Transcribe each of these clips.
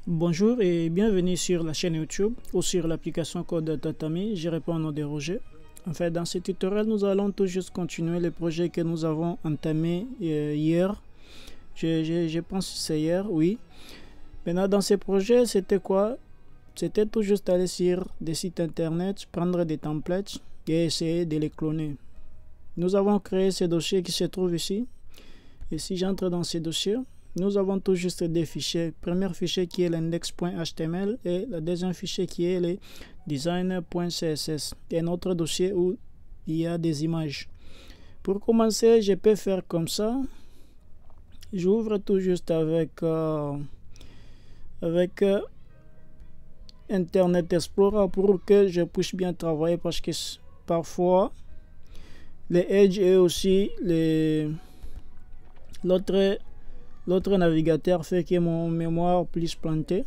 Bonjour et bienvenue sur la chaîne YouTube ou sur l'application Code Tatami. Je réponds au nom de Roger. En fait, dans ce tutoriel, nous allons tout juste continuer le projet que nous avons entamé hier. Je pense que c'est hier, oui. Maintenant, dans ce projet, c'était quoi? C'était tout juste aller sur des sites internet, prendre des templates et essayer de les cloner. Nous avons créé ce dossier qui se trouve ici. Et si j'entre dans ce dossier, nous avons tout juste des fichiers. Le premier fichier qui est l'index.html et le deuxième fichier qui est le design.css. Et un autre dossier où il y a des images. Pour commencer, je peux faire comme ça. J'ouvre tout juste avec Internet Explorer pour que je puisse bien travailler parce que parfois les Edge et aussi l'autre navigateur fait que mon mémoire puisse planter.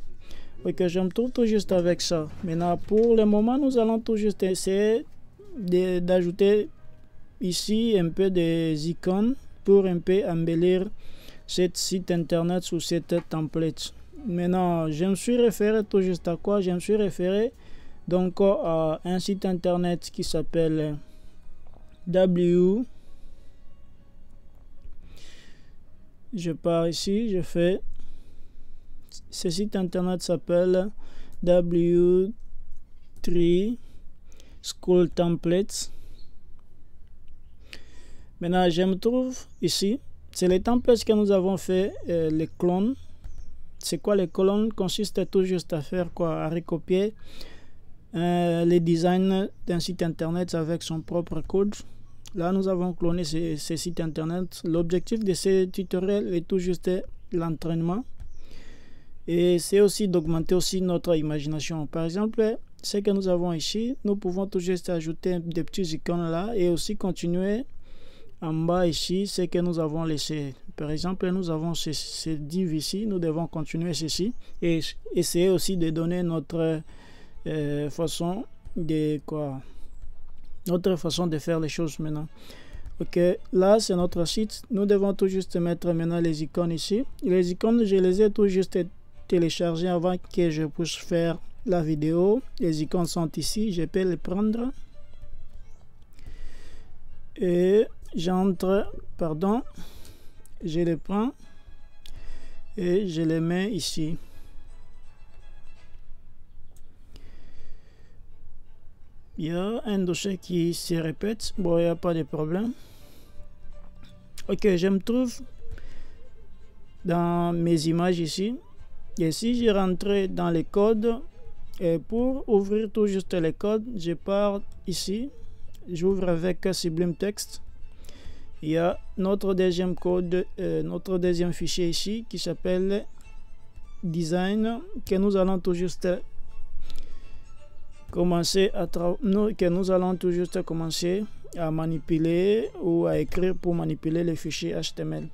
Ok, je me trouve tout juste avec ça. Maintenant, pour le moment, nous allons tout juste essayer d'ajouter ici un peu des icônes pour un peu embellir ce site internet sous cette template. Maintenant, je me suis référé tout juste à quoi? Je me suis référé donc à un site internet qui s'appelle Je pars ici, je fais. Ce site internet s'appelle W3 School Templates. Maintenant, je me trouve ici. C'est les templates que nous avons fait, les clones. C'est quoi les clones? Consiste tout juste à faire quoi? À recopier les designs d'un site internet avec son propre code. Là, nous avons cloné ces sites internet. L'objectif de ce tutoriel est tout juste l'entraînement. Et c'est aussi d'augmenter aussi notre imagination. Par exemple, ce que nous avons ici, nous pouvons tout juste ajouter des petits icônes là et aussi continuer en bas ici, ce que nous avons laissé. Par exemple, nous avons ce div ici. Nous devons continuer ceci et essayer aussi de donner notre façon de quoi? Notre façon de faire les choses maintenant. Ok, là c'est notre site. Nous devons tout juste mettre maintenant les icônes ici. Les icônes, je les ai tout juste téléchargées avant que je puisse faire la vidéo. Les icônes sont ici, je peux les prendre. Et j'entre, pardon, je les prends et je les mets ici. Il y a un dossier qui se répète. Bon, il n'y a pas de problème. Ok, je me trouve dans mes images ici. Et si je rentre dans les codes, et pour ouvrir tout juste les codes, je pars ici. J'ouvre avec Sublime Text. Il y a notre deuxième code, notre deuxième fichier ici qui s'appelle Design, que nous allons tout juste commencer à manipuler ou à écrire pour manipuler les fichiers HTML.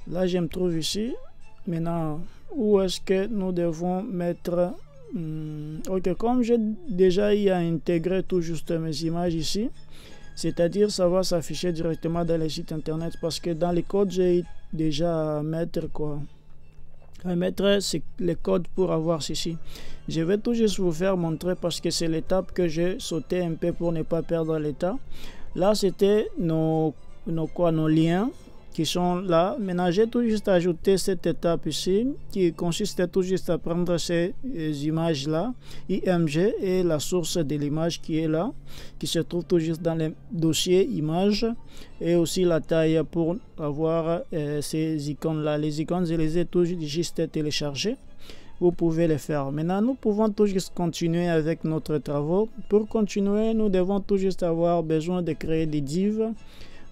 Là, je me trouve ici. Maintenant, où est-ce que nous devons mettre ok, comme j'ai déjà intégré tout juste mes images ici, c'est-à-dire ça va s'afficher directement dans les sites internet parce que dans les codes j'ai déjà à mettre quoi? À mettre les codes pour avoir ceci. Je vais tout juste vous faire montrer parce que c'est l'étape que j'ai sauté un peu pour ne pas perdre l'état. Là c'était nos liens qui sont là. Maintenant j'ai tout juste ajouté cette étape ici qui consiste tout juste à prendre ces images là, IMG, et la source de l'image qui est là, qui se trouve tout juste dans le dossier images, et aussi la taille pour avoir ces icônes là. Les icônes je les ai tout juste téléchargées. Vous pouvez les faire. Maintenant nous pouvons tout juste continuer avec notre travaux. Pour continuer, nous devons tout juste avoir besoin de créer des divs.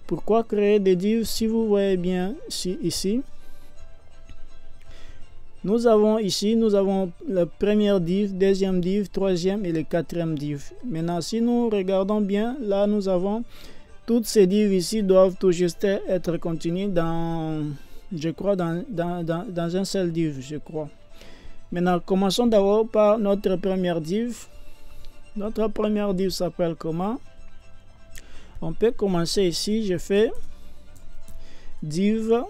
Pourquoi créer des divs? Si vous voyez bien ici, nous avons la première div, deuxième div, troisième et le quatrième div. Maintenant, si nous regardons bien, là nous avons toutes ces divs ici doivent tout juste être continuées dans, je crois, dans un seul div, je crois. Maintenant, commençons d'abord par notre première div. Notre première div s'appelle comment? On peut commencer ici. Je fais div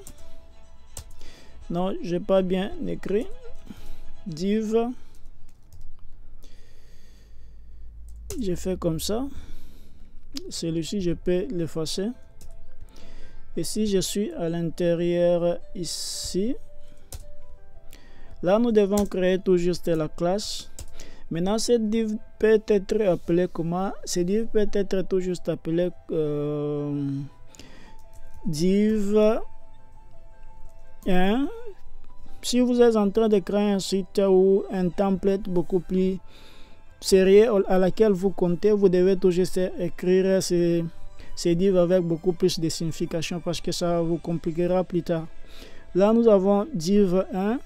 Non, j'ai pas bien écrit. div. Je fais comme ça. Celui-ci, je peux l'effacer. Et si je suis à l'intérieur ici, là, nous devons créer tout juste la classe. Maintenant, cette div peut être appelée comment? Cette div peut être tout juste appelée div 1. Si vous êtes en train de créer un site ou un template beaucoup plus sérieux à laquelle vous comptez, vous devez tout juste écrire ces divs avec beaucoup plus de signification parce que ça vous compliquera plus tard. Là, nous avons div 1.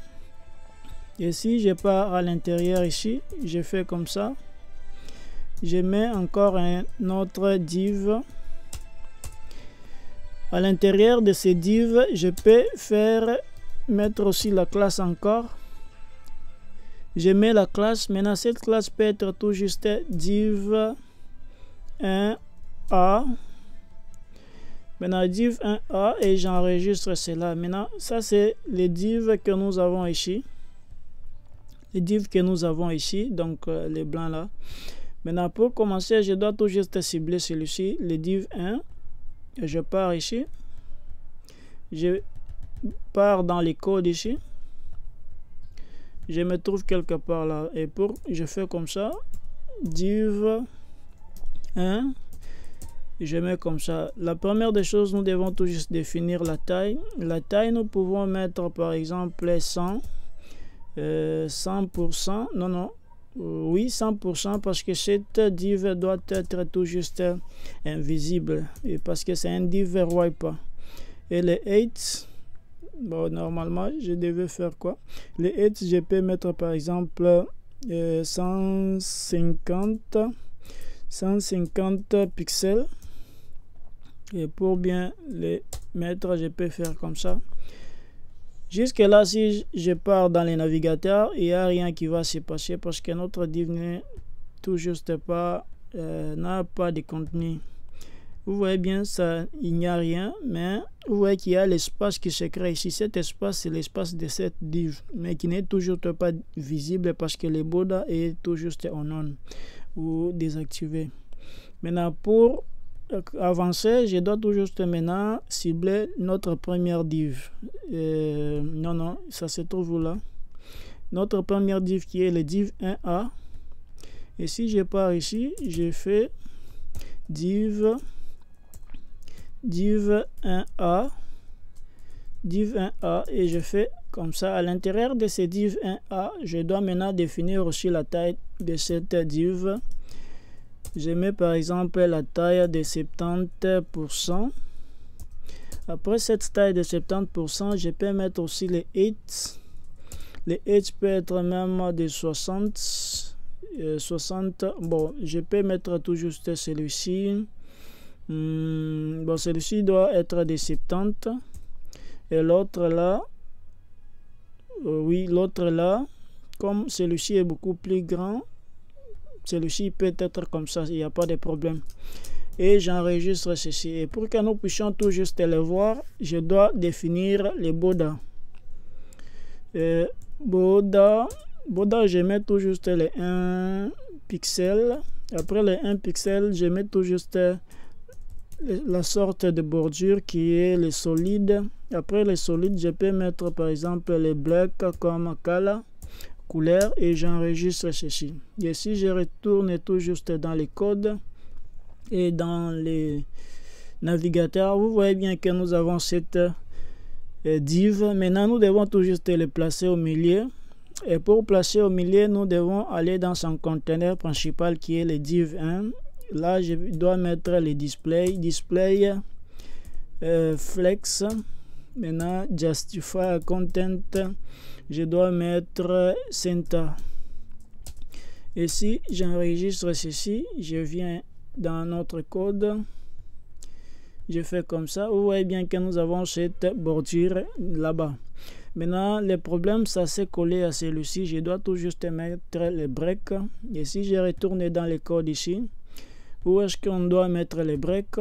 Et si je pars à l'intérieur ici, je fais comme ça. Je mets encore un autre div. À l'intérieur de ces divs, je peux mettre aussi la classe encore. Je mets la classe. Maintenant, cette classe peut être tout juste div 1a. Maintenant, div 1a et j'enregistre cela. Maintenant, ça c'est les divs que nous avons ici. Les divs que nous avons ici, donc les blancs là. Maintenant, pour commencer, je dois tout juste cibler celui-ci, le div 1. Je pars ici. Je pars dans les codes ici. Je me trouve quelque part là. Et je fais comme ça. Div 1. Je mets comme ça. La première des choses, nous devons tout juste définir la taille. La taille, nous pouvons mettre par exemple 100. 100%, oui 100% parce que cette div doit être tout juste invisible et parce que c'est un div wipe. Et les 8, bon, normalement je devais faire quoi? Les 8, je peux mettre par exemple 150 pixels et pour bien les mettre, je peux faire comme ça. Jusque là, si je pars dans les navigateurs, il n'y a rien qui va se passer parce que notre div n'est tout juste pas, n'a pas de contenu. Vous voyez bien, ça, il n'y a rien, mais vous voyez qu'il y a l'espace qui se crée ici. Cet espace, c'est l'espace de cette div, mais qui n'est toujours pas visible parce que le border est tout juste en on ou désactivé. Maintenant, pour avancer, je dois tout juste maintenant cibler notre première div. Non, ça se trouve là. Notre première div qui est le div 1a. Et si je pars ici, je fais div 1a. Div 1a et je fais comme ça. À l'intérieur de ces div 1a, je dois maintenant définir aussi la taille de cette div. Je mets par exemple la taille de 70%. Après cette taille de 70%, je peux mettre aussi les hits. Les hits peuvent être même de 60. Bon, je peux mettre tout juste celui-ci. Bon, celui-ci doit être de 70. Et l'autre là, oui, l'autre là, comme celui-ci est beaucoup plus grand, celui-ci peut être comme ça, il n'y a pas de problème. Et j'enregistre ceci. Et pour que nous puissions tout juste le voir, je dois définir les border. Border, je mets tout juste les 1 pixel. Après les 1 pixel, je mets tout juste la sorte de bordure qui est le solide. Après les solides, je peux mettre par exemple les black comme color. Couleur et j'enregistre ceci. Et si je retourne tout juste dans les codes et dans les navigateurs, vous voyez bien que nous avons cette div. Maintenant, nous devons tout juste les placer au milieu. Et pour placer au milieu, nous devons aller dans son conteneur principal qui est le div 1. Là, je dois mettre les display flex. Maintenant, justify content. Je dois mettre center. Et si j'enregistre ceci, je viens dans notre code. Je fais comme ça. Vous voyez bien que nous avons cette bordure là-bas. Maintenant, le problème, ça s'est collé à celui-ci. Je dois tout juste mettre les breaks. Et si je retourne dans le code ici, où est-ce qu'on doit mettre les breaks?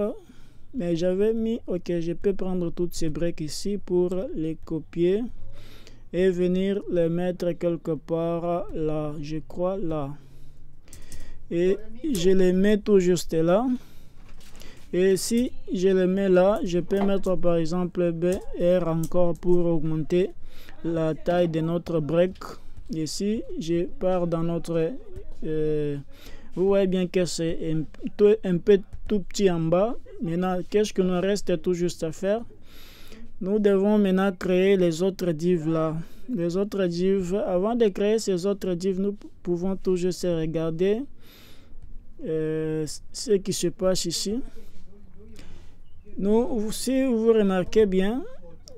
Mais j'avais mis, ok, je peux prendre toutes ces breaks ici pour les copier. et venir les mettre quelque part là, je crois là. Et je les mets tout juste là. Et si je les mets là, je peux mettre par exemple BR encore pour augmenter la taille de notre break. Et si je pars dans notre... vous voyez bien que c'est un peu tout petit en bas. Maintenant, qu'est-ce qu'il nous reste tout juste à faire? Nous devons maintenant créer les autres divs là. Les autres divs, avant de créer ces autres divs, nous pouvons tout juste regarder ce qui se passe ici. Nous, si vous remarquez bien,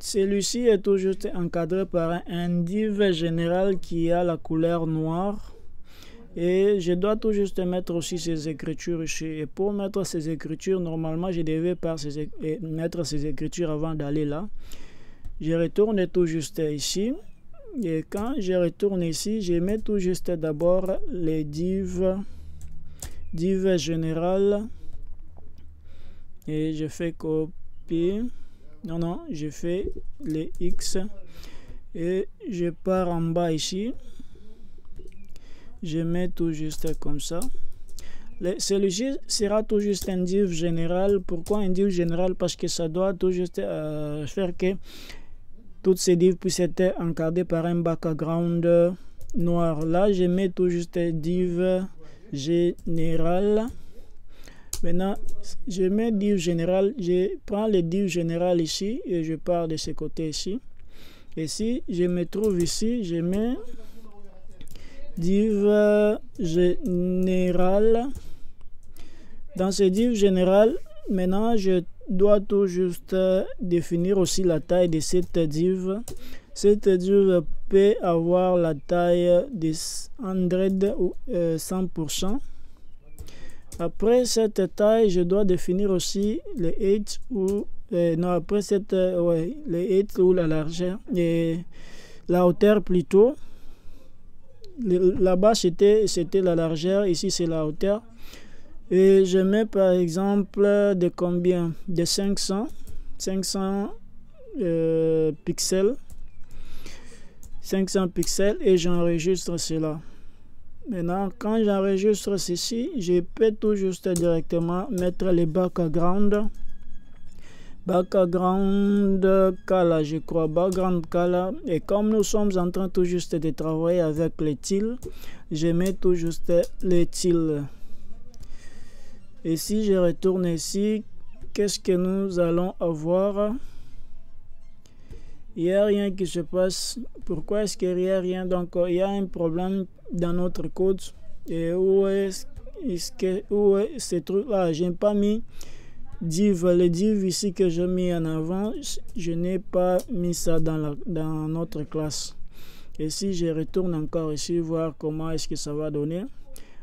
celui-ci est tout juste encadré par un div général qui a la couleur noire. Et je dois tout juste mettre aussi ces écritures ici. Et pour mettre ces écritures, normalement, je devais mettre ces écritures avant d'aller là. Je retourne tout juste ici. Et quand je retourne ici, je mets tout juste d'abord les div général. Et je fais copier. Non, je fais les X. Et je pars en bas ici. Je mets tout juste comme ça. Celui-ci sera tout juste un div général. Pourquoi un div général? Parce que ça doit tout juste faire que toutes ces divs puissent être encadrées par un background noir. Là, je mets tout juste div général. Maintenant, je mets div général. Je prends le div général ici et je pars de ce côté ici. Et si je me trouve ici, je mets div général. Dans ce div général, maintenant je dois tout juste définir aussi la taille de cette div. Cette div peut avoir la taille de 100 ou 100%. Après cette taille, je dois définir aussi le height ou non, après cette le height ou la largeur et la hauteur plutôt. Là-bas c'était la largeur, ici c'est la hauteur. Et je mets par exemple de combien? De 500 pixels. 500 pixels et j'enregistre cela. Maintenant, quand j'enregistre ceci, je peux tout juste directement mettre les background color, je crois, background color. Et comme nous sommes en train tout juste de travailler avec les tiles, je mets tout juste les tiles. Et si je retourne ici, qu'est-ce que nous allons avoir? Il n'y a rien qui se passe. Pourquoi est-ce qu'il n'y a rien? Donc, il y a un problème dans notre code. Et où est ce truc-là? Je n'ai pas mis div. Le div ici que j'ai mis en avant, je n'ai pas mis ça dans notre classe. Et si je retourne encore ici, voir comment est-ce que ça va donner.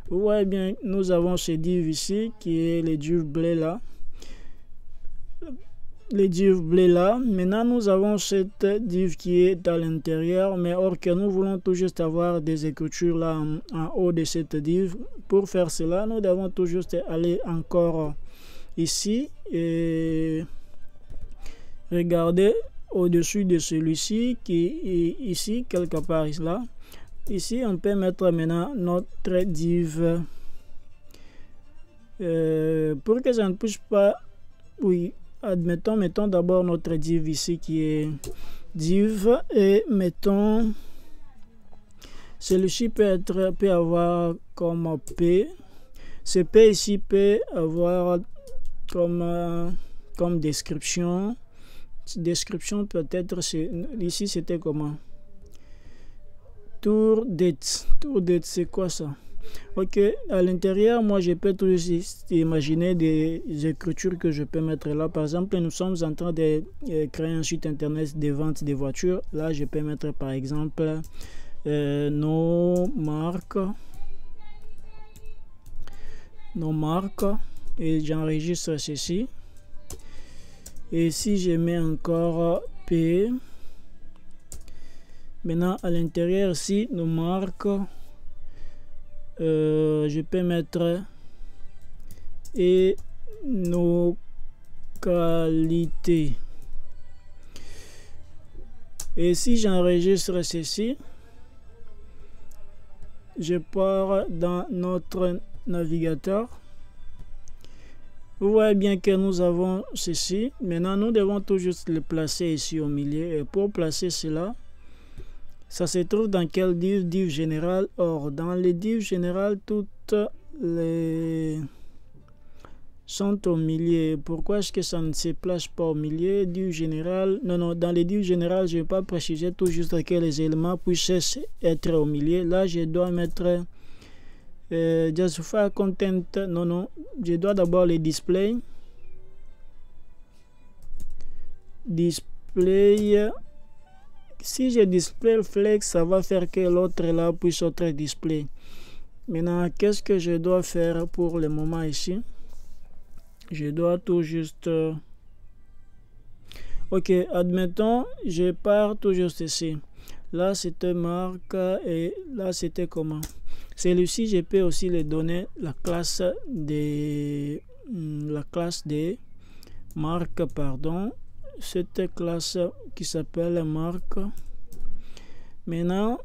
Vous voyez bien, nous avons ce div ici, qui est le div bleu là. Les div bleu là. Maintenant, nous avons cette div qui est à l'intérieur, mais or que nous voulons tout juste avoir des écritures là en haut de cette div. Pour faire cela, nous devons tout juste aller encore ici et regarder au-dessus de celui-ci qui est ici, quelque part là. Ici, on peut mettre maintenant notre div. Pour que ça ne puisse pas... Oui, mettons d'abord notre div ici qui est div et mettons... Celui-ci peut avoir comme P. Ce P ici peut avoir comme description. Description peut-être, ici c'était comment? Tour date, c'est quoi ça? Ok, à l'intérieur, moi je peux tout imaginer des écritures que je peux mettre là. Par exemple, nous sommes en train de créer un site internet de vente des voitures. Là, je peux mettre par exemple nos marques, et j'enregistre ceci. Et si je mets encore P. Maintenant, à l'intérieur, ici, nos marques, je peux mettre et nos qualités. Et si j'enregistre ceci, je pars dans notre navigateur. Vous voyez bien que nous avons ceci. Maintenant, nous devons tout juste le placer ici au milieu. Et pour placer cela, ça se trouve dans quel div? Div général. Or, dans les div général, toutes les sont au milieu. Pourquoi est-ce que ça ne se place pas au milieu? Div général. Non, dans les div général, je ne vais pas préciser tout juste que les éléments puissent être au milieu. Là, je dois mettre Justify content. Non, je dois d'abord les display. Display. Si je display flex, ça va faire que l'autre là puisse être display. Maintenant, qu'est-ce que je dois faire pour le moment ici? Je dois tout juste... Ok, admettons, je pars tout juste ici. Là, c'était marque et là, c'était comment? Celui-ci, je peux aussi le donner la classe des marques, pardon. Cette classe qui s'appelle marque. Maintenant,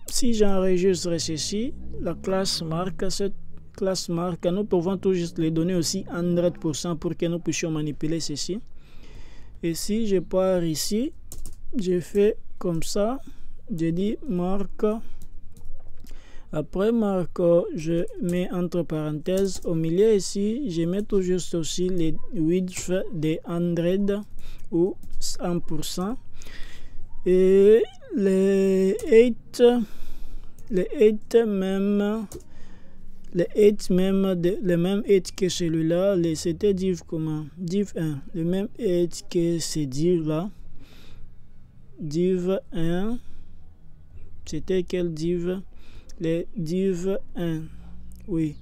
si j'enregistre ceci, la classe marque, cette classe marque, nous pouvons tout juste les donner aussi 100% pour que nous puissions manipuler ceci. Et si je pars ici, je fais comme ça, je dis marque. Après marque, je mets entre parenthèses. Au milieu ici, je mets tout juste aussi les width de 100 ou 100%. Et les 8 même, le même 8 que celui-là, c'était div comment? Div 1. Le même 8 que ce div là. Div 1. C'était quel div? Les div 1. Oui.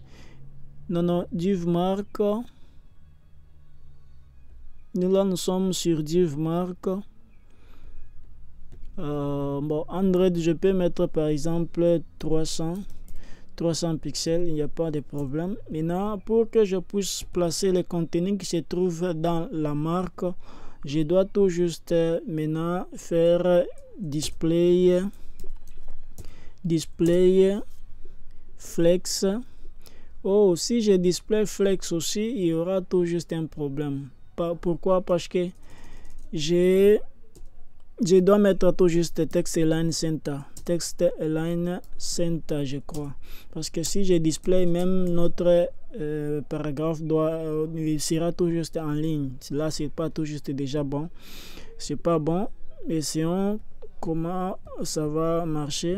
Non, div marque. Nous sommes sur div marque. Bon, Android, je peux mettre par exemple 300 pixels, il n'y a pas de problème. Maintenant, pour que je puisse placer le contenu qui se trouve dans la marque, je dois tout juste maintenant faire display flex. Oh, si je display flex aussi, il y aura tout juste un problème. Pourquoi? Parce que je dois mettre tout juste texte align center. Texte align center, je crois. Parce que si je display, même notre paragraphe il sera tout juste en ligne. Là, c'est pas tout juste déjà bon. C'est pas bon. Essayons comment ça va marcher.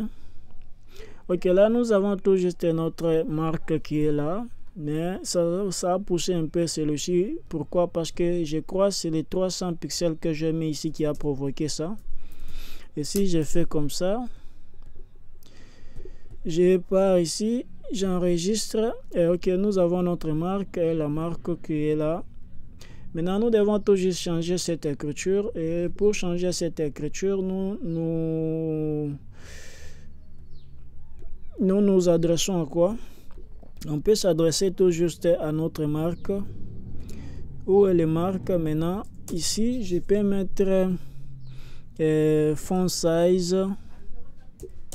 Ok, là, nous avons tout juste notre marque qui est là. Mais ça a poussé un peu celui-ci. Pourquoi? Parce que je crois que c'est les 300 pixels que j'ai mis ici qui a provoqué ça. Et si je fais comme ça, je pars ici, j'enregistre. Et ok, nous avons notre marque et la marque qui est là. Maintenant, nous devons tout juste changer cette écriture. Et pour changer cette écriture, nous adressons à quoi? On peut s'adresser tout juste à notre marque. Où est les marques maintenant? Ici, je peux mettre font size.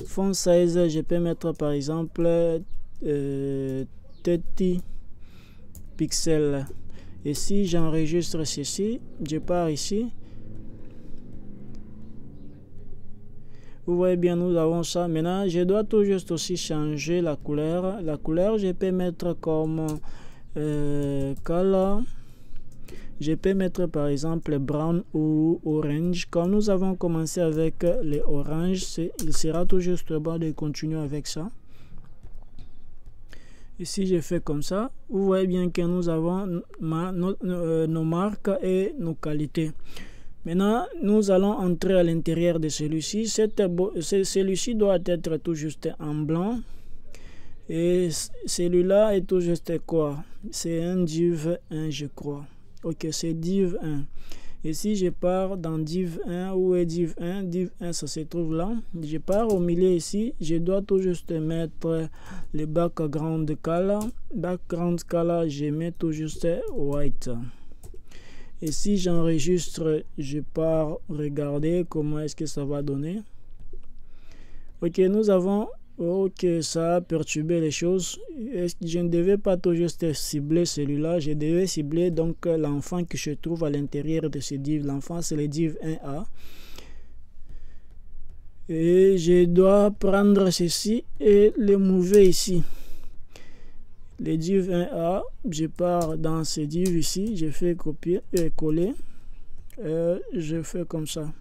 Font size, je peux mettre par exemple 30 pixels. Et si j'enregistre ceci, je pars ici. Vous voyez bien, nous avons ça. Maintenant, je dois tout juste aussi changer la couleur. La couleur, je peux mettre comme color. Je peux mettre par exemple brown ou orange. Quand nous avons commencé avec les oranges, il sera tout juste bon de continuer avec ça. Et si je fais comme ça, vous voyez bien que nous avons nos marques et nos qualités. Maintenant, nous allons entrer à l'intérieur de celui-ci. Celui-ci doit être tout juste en blanc. Et celui-là est tout juste quoi? C'est un div 1, je crois. Ok, c'est div 1. Et si je pars dans div 1, où est div 1? Div 1, ça se trouve là. Je pars au milieu ici. Je dois tout juste mettre le background color. Background color, je mets tout juste white. Et si j'enregistre, je pars regarder comment est-ce que ça va donner. Ok, nous avons... Ok, ça a perturbé les choses. Je ne devais pas tout juste cibler celui-là. Je devais cibler donc l'enfant que je trouve à l'intérieur de ce div. L'enfant, c'est le div 1A. Et je dois prendre ceci et le mouver ici. Le div 1A, je pars dans ce div ici. Je fais copier et coller. Je fais comme ça.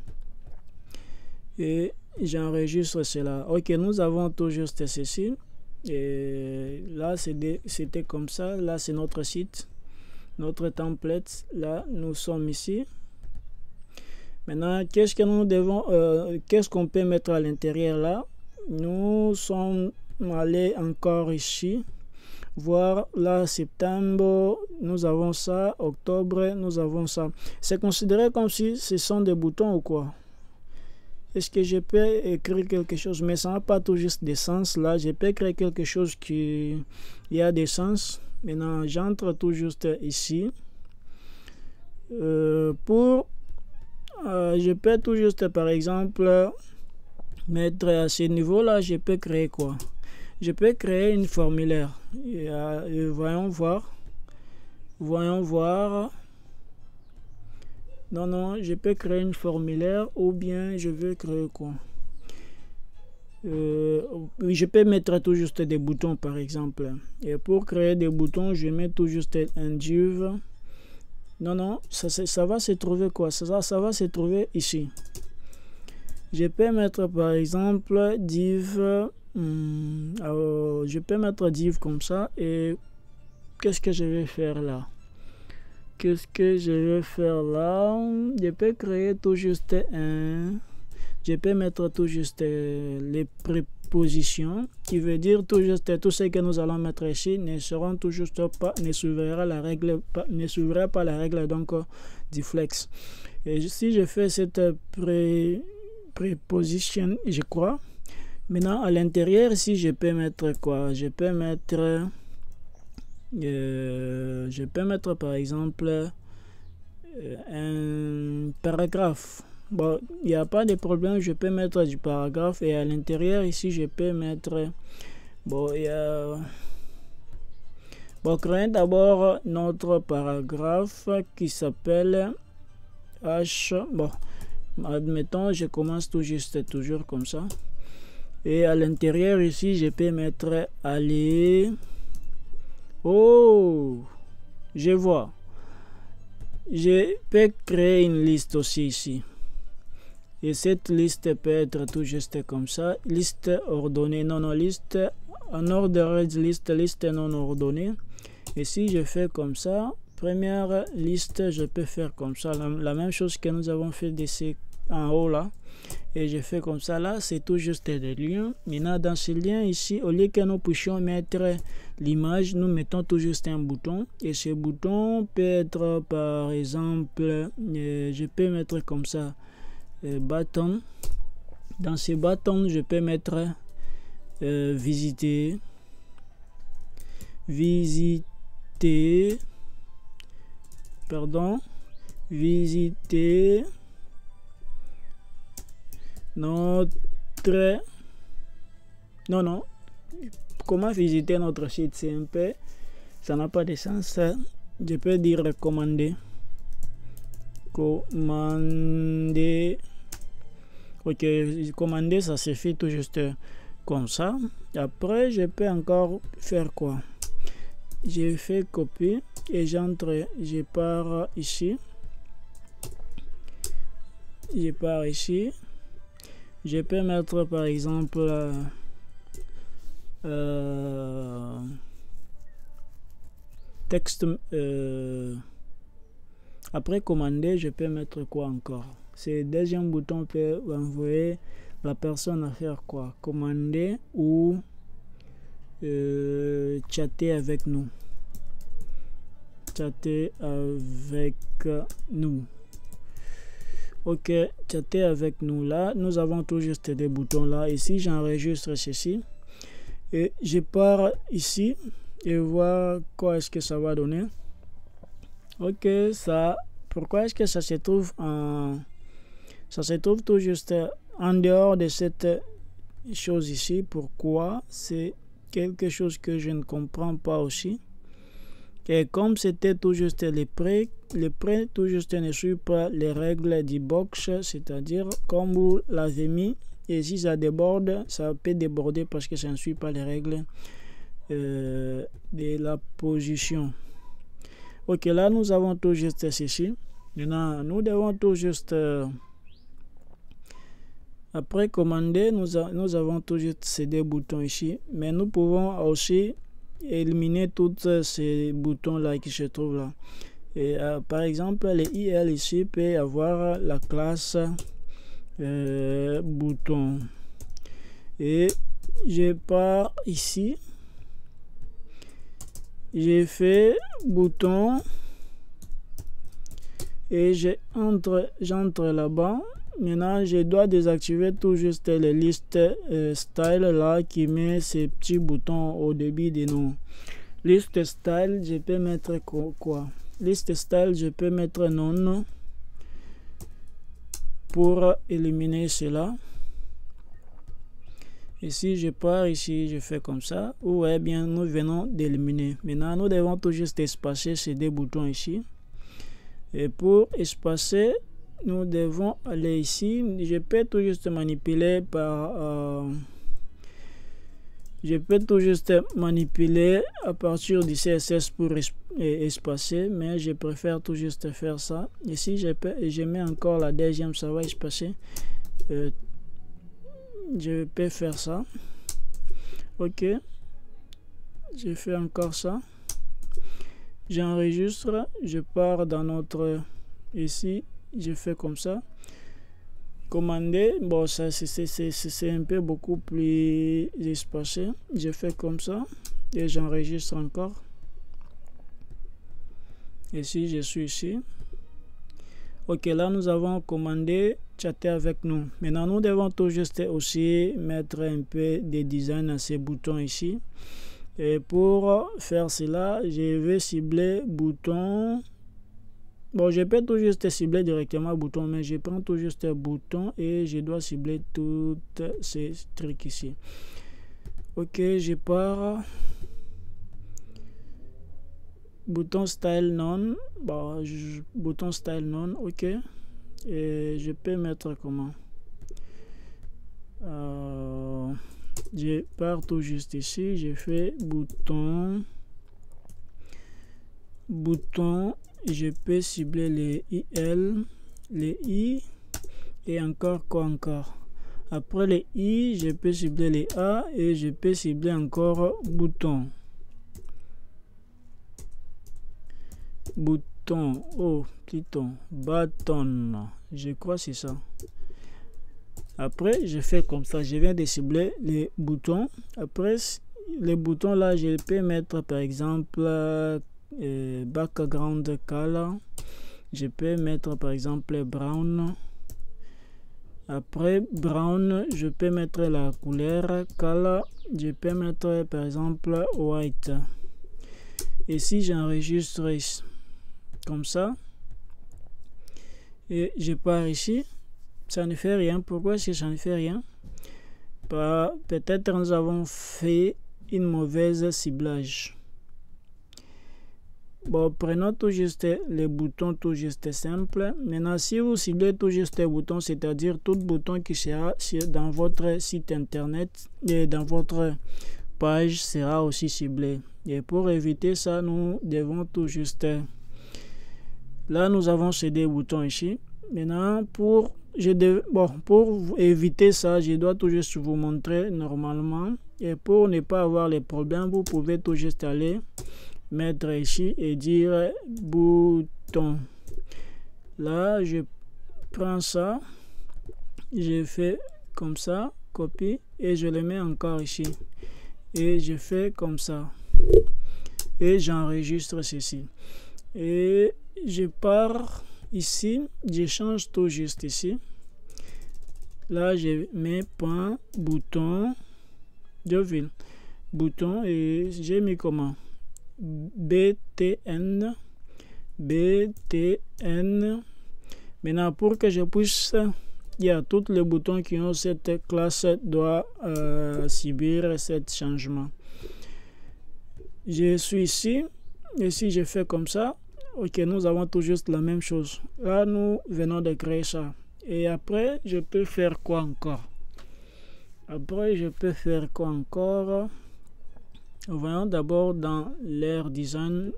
Et j'enregistre cela. Ok, nous avons tout juste ceci. Et là, c'était comme ça. Là, c'est notre site, notre template. Là, nous sommes ici. Maintenant, qu'est-ce que nous devons, qu'est-ce qu'on peut mettre à l'intérieur là? Nous sommes allés encore ici. Voir là, septembre, nous avons ça. Octobre, nous avons ça. C'est considéré comme si ce sont des boutons ou quoi? Est-ce que je peux écrire quelque chose, mais ça n'a pas tout juste de sens là. Je peux écrire quelque chose qui a des sens. Maintenant, j'entre tout juste ici. Je peux tout juste, par exemple, mettre à ce niveau là. Je peux créer quoi? Je peux créer une formulaire. Voyons voir. Voyons voir. Non, je peux créer une formulaire ou bien je veux créer quoi? Je peux mettre tout juste des boutons par exemple. Et pour créer des boutons, je mets tout juste un div. Non, ça va se trouver quoi? Ça va se trouver ici. Je peux mettre par exemple div. Je peux mettre div comme ça. Et qu'est-ce que je vais faire là? Qu'est-ce que je vais faire là? Je peux créer tout juste un... Je peux mettre tout juste les prépositions, qui veut dire tout juste tout ce que nous allons mettre ici ne seront tout juste pas, ne suivra pas la règle donc du flex. Et si je fais cette préposition, je crois. Maintenant à l'intérieur ici, je peux mettre quoi? Je peux mettre par exemple un paragraphe. Bon, il n'y a pas de problème, je peux mettre du paragraphe et à l'intérieur ici je peux mettre créons d'abord notre paragraphe qui s'appelle H. Bon, admettons, je commence toujours comme ça. Et à l'intérieur ici, je peux mettre aller. Oh, je vois. Je peux créer une liste aussi ici. Et cette liste peut être tout juste comme ça. Liste ordonnée, non, liste en ordre, liste non ordonnée. Et si je fais comme ça, première liste, je peux faire comme ça. La même chose que nous avons fait d'ici en haut là. Et je fais comme ça là, c'est tout juste des liens. Maintenant, dans ce lien ici, au lieu que nous puissions mettre l'image, nous mettons tout juste un bouton. Et ce bouton peut être par exemple, je peux mettre comme ça, bâton. Dans ce bâton, je peux mettre visiter, notre... Non. Comment visiter notre site? C'est un peu... Ça n'a pas de sens. Je peux dire commander. Ok, commander, ça suffit tout juste comme ça. Après, je peux encore faire quoi? Je fais copier et j'entre. Je pars ici. Je peux mettre par exemple texte. Après commander, je peux mettre quoi encore? C'est le deuxième bouton peut envoyer la personne à faire quoi? Commander ou chatter avec nous. Ok, chatter avec nous. Là, nous avons tout juste des boutons là. Ici, j'enregistre ceci. Et je pars ici et voir quoi est-ce que ça va donner. Ok, ça pourquoi est-ce que ça se trouve tout juste en dehors de cette chose ici? Pourquoi? C'est quelque chose que je ne comprends pas aussi. Et comme c'était tout juste les prêts tout juste ne suivent pas les règles du box, c'est-à-dire comme vous l'avez mis, et si ça déborde, ça peut déborder parce que ça ne suit pas les règles de la position. Ok, là nous avons tout juste ceci. Maintenant, nous devons tout juste après commander, nous avons tout juste ces deux boutons ici, mais nous pouvons aussi éliminer tous ces boutons là qui se trouvent là. Et par exemple, les IL ici peut avoir la classe bouton. Et je pars ici, j'ai fait bouton et j'entre là-bas. Maintenant, je dois désactiver tout juste les listes style là qui met ces petits boutons au début des noms. Liste style, je peux mettre quoi? Liste style, je peux mettre non pour éliminer cela. Et si je pars ici, je fais comme ça. Ouais, bien, nous venons d'éliminer. Maintenant, nous devons tout juste espacer ces deux boutons ici. Et pour espacer, nous devons aller ici. Je peux tout juste manipuler par à partir du CSS pour espacer, mais je préfère tout juste faire ça. Ici je mets encore la deuxième, ça va espacer. Je peux faire ça. Ok, je fais encore ça. J'enregistre, je pars dans notre ici, je fais comme ça. Commander, bon, ça c'est un peu beaucoup plus espacé. Je fais comme ça et j'enregistre encore. Et si je suis ici, ok, là nous avons commandé chatter avec nous. Maintenant nous devons tout juste aussi mettre un peu de design à ces boutons ici. Et pour faire cela, je vais cibler bouton. Bon, je peux tout juste cibler directement le bouton, mais je prends tout juste le bouton et je dois cibler tous ces trucs ici. Ok, je pars. Bouton style non. Bon, bouton style non, ok. Et je peux mettre comment? Je pars tout juste ici, je fais bouton. Je peux cibler les IL, les I et encore quoi encore. Après les I, je peux cibler les A et je peux cibler encore bouton. Bouton, oh, cliton, bâton, je crois que c'est ça. Après, je fais comme ça, je viens de cibler les boutons. Après, les boutons là, je peux mettre par exemple background color. Je peux mettre par exemple brown. Après brown, je peux mettre la couleur color. Je peux mettre par exemple white. Et si j'enregistre comme ça et je pars ici, ça ne fait rien. Pourquoi est-ce que ça ne fait rien? Peut-être nous avons fait une mauvaise ciblage. Bon, prenons tout juste les boutons tout juste simple. Maintenant, si vous ciblez tout juste les boutons, c'est-à-dire tout bouton qui sera dans votre site internet et dans votre page sera aussi ciblé. Et pour éviter ça, nous devons tout juste... Là, nous avons ces deux boutons ici. Maintenant, pour éviter ça, je dois tout juste vous montrer normalement. Et pour ne pas avoir les problèmes, vous pouvez tout juste aller mettre ici et dire bouton. Là, je prends ça, je fais comme ça, copie, et je le mets encore ici. Et je fais comme ça. Et j'enregistre ceci. Et je pars ici, je change tout juste ici. Là, je mets point, bouton, de ville, bouton, et j'ai mis comment? BTN BTN. Maintenant, pour que je puisse, il y a tous les boutons qui ont cette classe doivent subir ce changement. Je suis ici, et si je fais comme ça, ok, nous avons tout juste la même chose. Là, nous venons de créer ça. Et après, je peux faire quoi encore? Après, je peux faire quoi encore? Voyons d'abord dans l'air design,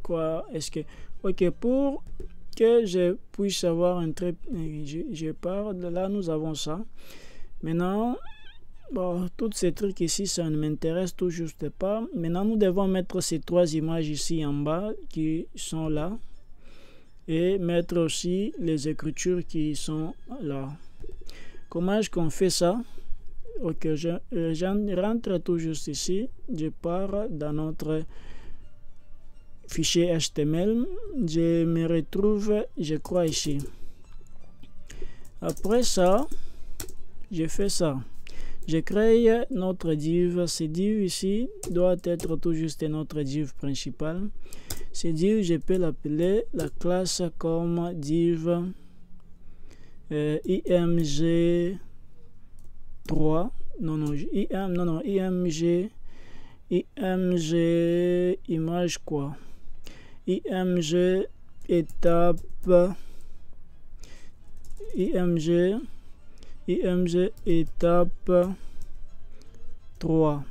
quoi est-ce que... Ok, pour que je puisse avoir un trait, je pars de là, nous avons ça. Maintenant, bon, tous ces trucs ici, ça ne m'intéresse tout juste pas. Maintenant, nous devons mettre ces trois images ici en bas qui sont là. Et mettre aussi les écritures qui sont là. Comment est-ce qu'on fait ça? Ok, je rentre tout juste ici. Je pars dans notre fichier HTML. Je me retrouve, je crois, ici. Après ça, je fais ça. Je crée notre div. Ce div ici doit être tout juste notre div principal. Ce div, je peux l'appeler la classe comme div img3. img image quoi? img étape img étape 3.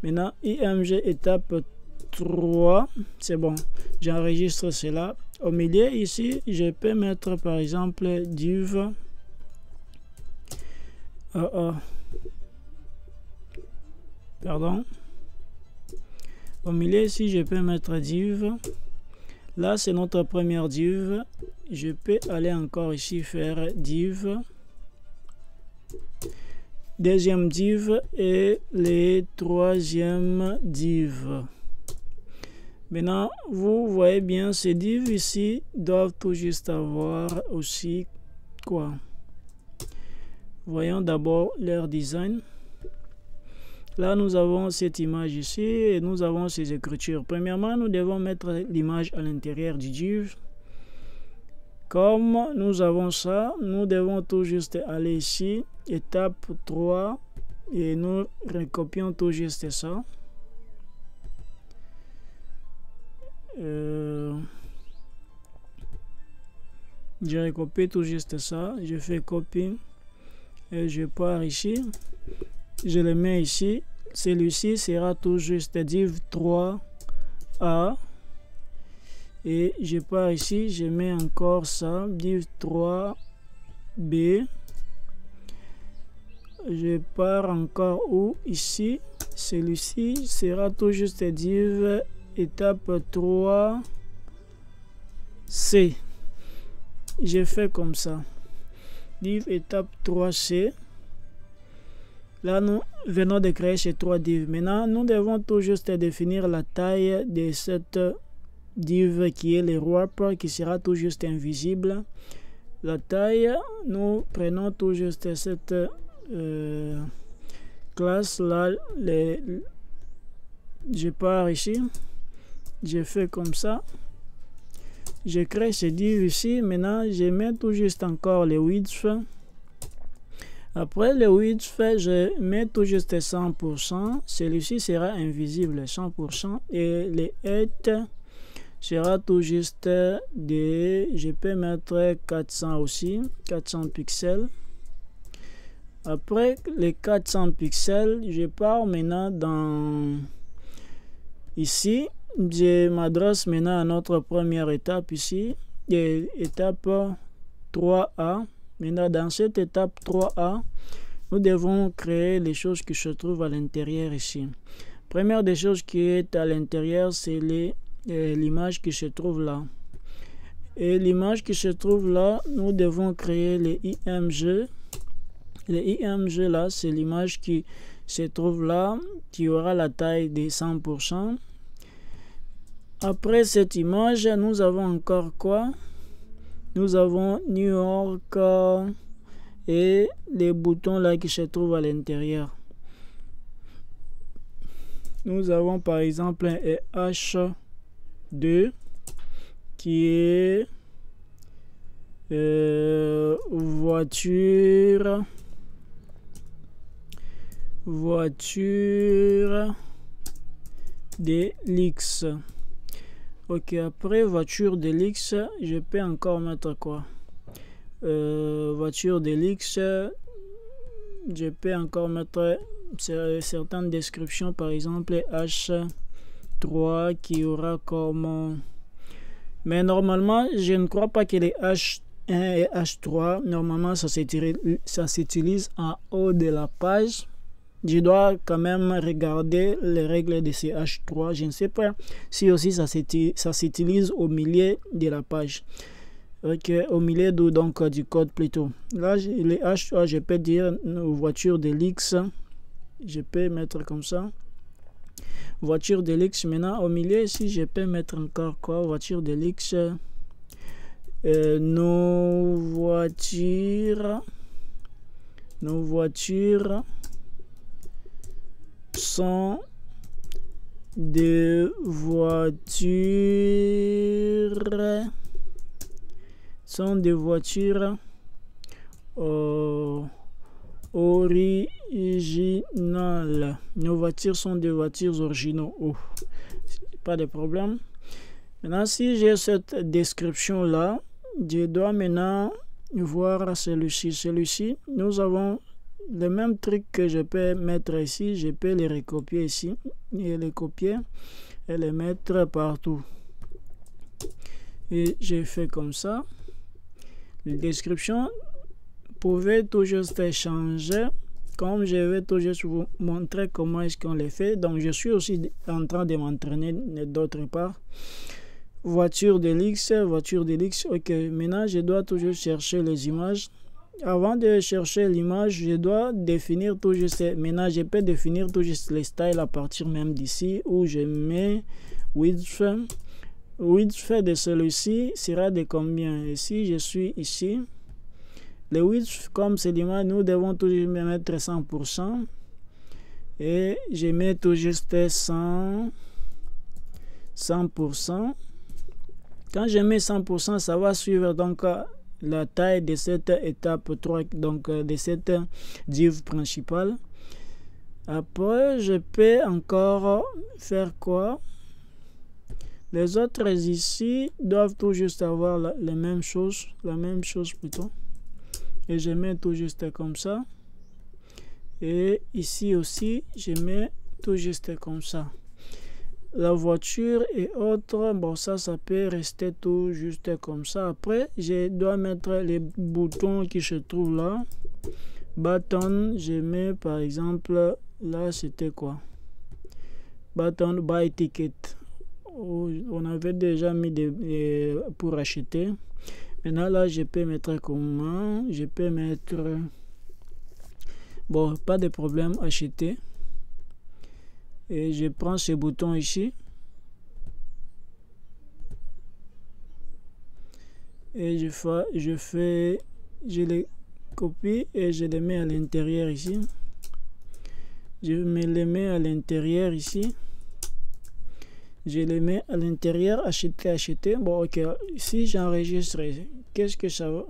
Maintenant, img étape 3, c'est bon. J'enregistre cela. Au milieu ici, je peux mettre par exemple div. Pardon. Au milieu ici, je peux mettre div. Là, c'est notre première div. Je peux aller encore ici faire div. Deuxième div et les troisième div. Maintenant, vous voyez bien, ces divs ici doivent tout juste avoir aussi quoi? Voyons d'abord leur design. Là, nous avons cette image ici et nous avons ces écritures. Premièrement, nous devons mettre l'image à l'intérieur du div. Comme nous avons ça, nous devons tout juste aller ici, étape 3, et nous recopions tout juste ça. Je recopie tout juste ça, je fais copie et je pars ici, je le mets ici. Celui-ci sera tout juste div 3a. Et je pars ici, je mets encore ça, div 3b. Je pars encore où? Ici. Celui-ci sera tout juste div étape 3c. Je fais comme ça. Div étape 3c. Là, nous venons de créer ces trois divs. Maintenant, nous devons tout juste définir la taille de cette div qui est le wrap, qui sera tout juste invisible. La taille, nous prenons tout juste cette classe là. Je pars ici, je fais comme ça, je crée ce div ici. Maintenant, je mets tout juste encore le width. Après le width, je mets tout juste 100%. Celui-ci sera invisible 100%. Et le height sera tout juste je peux mettre 400 aussi, 400 pixels. Après les 400 pixels, je pars maintenant dans ici. Je m'adresse maintenant à notre première étape ici, étape 3A. Maintenant, dans cette étape 3A, nous devons créer les choses qui se trouvent à l'intérieur ici. Première des choses qui est à l'intérieur, c'est l'image qui se trouve là. Et l'image qui se trouve là, nous devons créer les IMG. Les IMG là, c'est l'image qui se trouve là, qui aura la taille de 100%. Après cette image, nous avons encore quoi? Nous avons New York et les boutons là qui se trouvent à l'intérieur. Nous avons par exemple un H2 qui est voiture de l'X. Ok, après voiture de l'X, je peux encore mettre quoi? Voiture de l'X, je peux encore mettre certaines descriptions, par exemple H3 qui aura comme... Mais normalement, je ne crois pas que les H1 et H3, normalement, ça s'utilise en haut de la page. Je dois quand même regarder les règles de ces H3. Je ne sais pas si aussi ça s'utilise au milieu de la page. Ok, au milieu donc du code plutôt. Là, les H3, je peux dire voiture de l'X. Je peux mettre comme ça. Voiture de l'X. Maintenant, au milieu ici, je peux mettre encore quoi? Voiture de l'X. Nos voitures sont des voitures originales. Nos voitures sont des voitures originaux. Oh, pas de problème. Maintenant, si j'ai cette description là, je dois maintenant voir celui-ci. Nous avons le même truc que je peux mettre ici. Je peux les recopier ici et les copier et les mettre partout. Et j'ai fait comme ça. La description pouvait tout juste changer. Comme je vais tout juste vous montrer comment est-ce qu'on les fait. Donc, je suis aussi en train de m'entraîner d'autre part. Voiture de l'X. Ok, maintenant, je dois toujours chercher les images. Avant de chercher l'image, je dois définir tout juste. Maintenant, je peux définir tout juste les styles à partir même d'ici où je mets width. Width de celui-ci sera de combien? Et si je suis ici, le width, comme c'est l'image, nous devons toujours mettre 100%. Et je mets tout juste 100%. Quand je mets 100%, ça va suivre donc la taille de cette étape 3, donc de cette div principale. Après, je peux encore faire quoi? Les autres ici doivent tout juste avoir la même chose plutôt. Et je mets tout juste comme ça. Et ici aussi, je mets tout juste comme ça. La voiture et autres, bon ça peut rester tout juste comme ça. Après, je dois mettre les boutons qui se trouvent là. Button, je mets par exemple, là c'était quoi? Button buy ticket. On avait déjà mis pour acheter. Maintenant là, je peux mettre comment? Je peux mettre, bon, pas de problème, acheter. Et je prends ce bouton ici. Et je les copie et je les mets à l'intérieur ici. Je me les mets à l'intérieur ici. Je les mets à l'intérieur, acheter. Bon, ok. Si j'enregistre, qu'est-ce que ça va,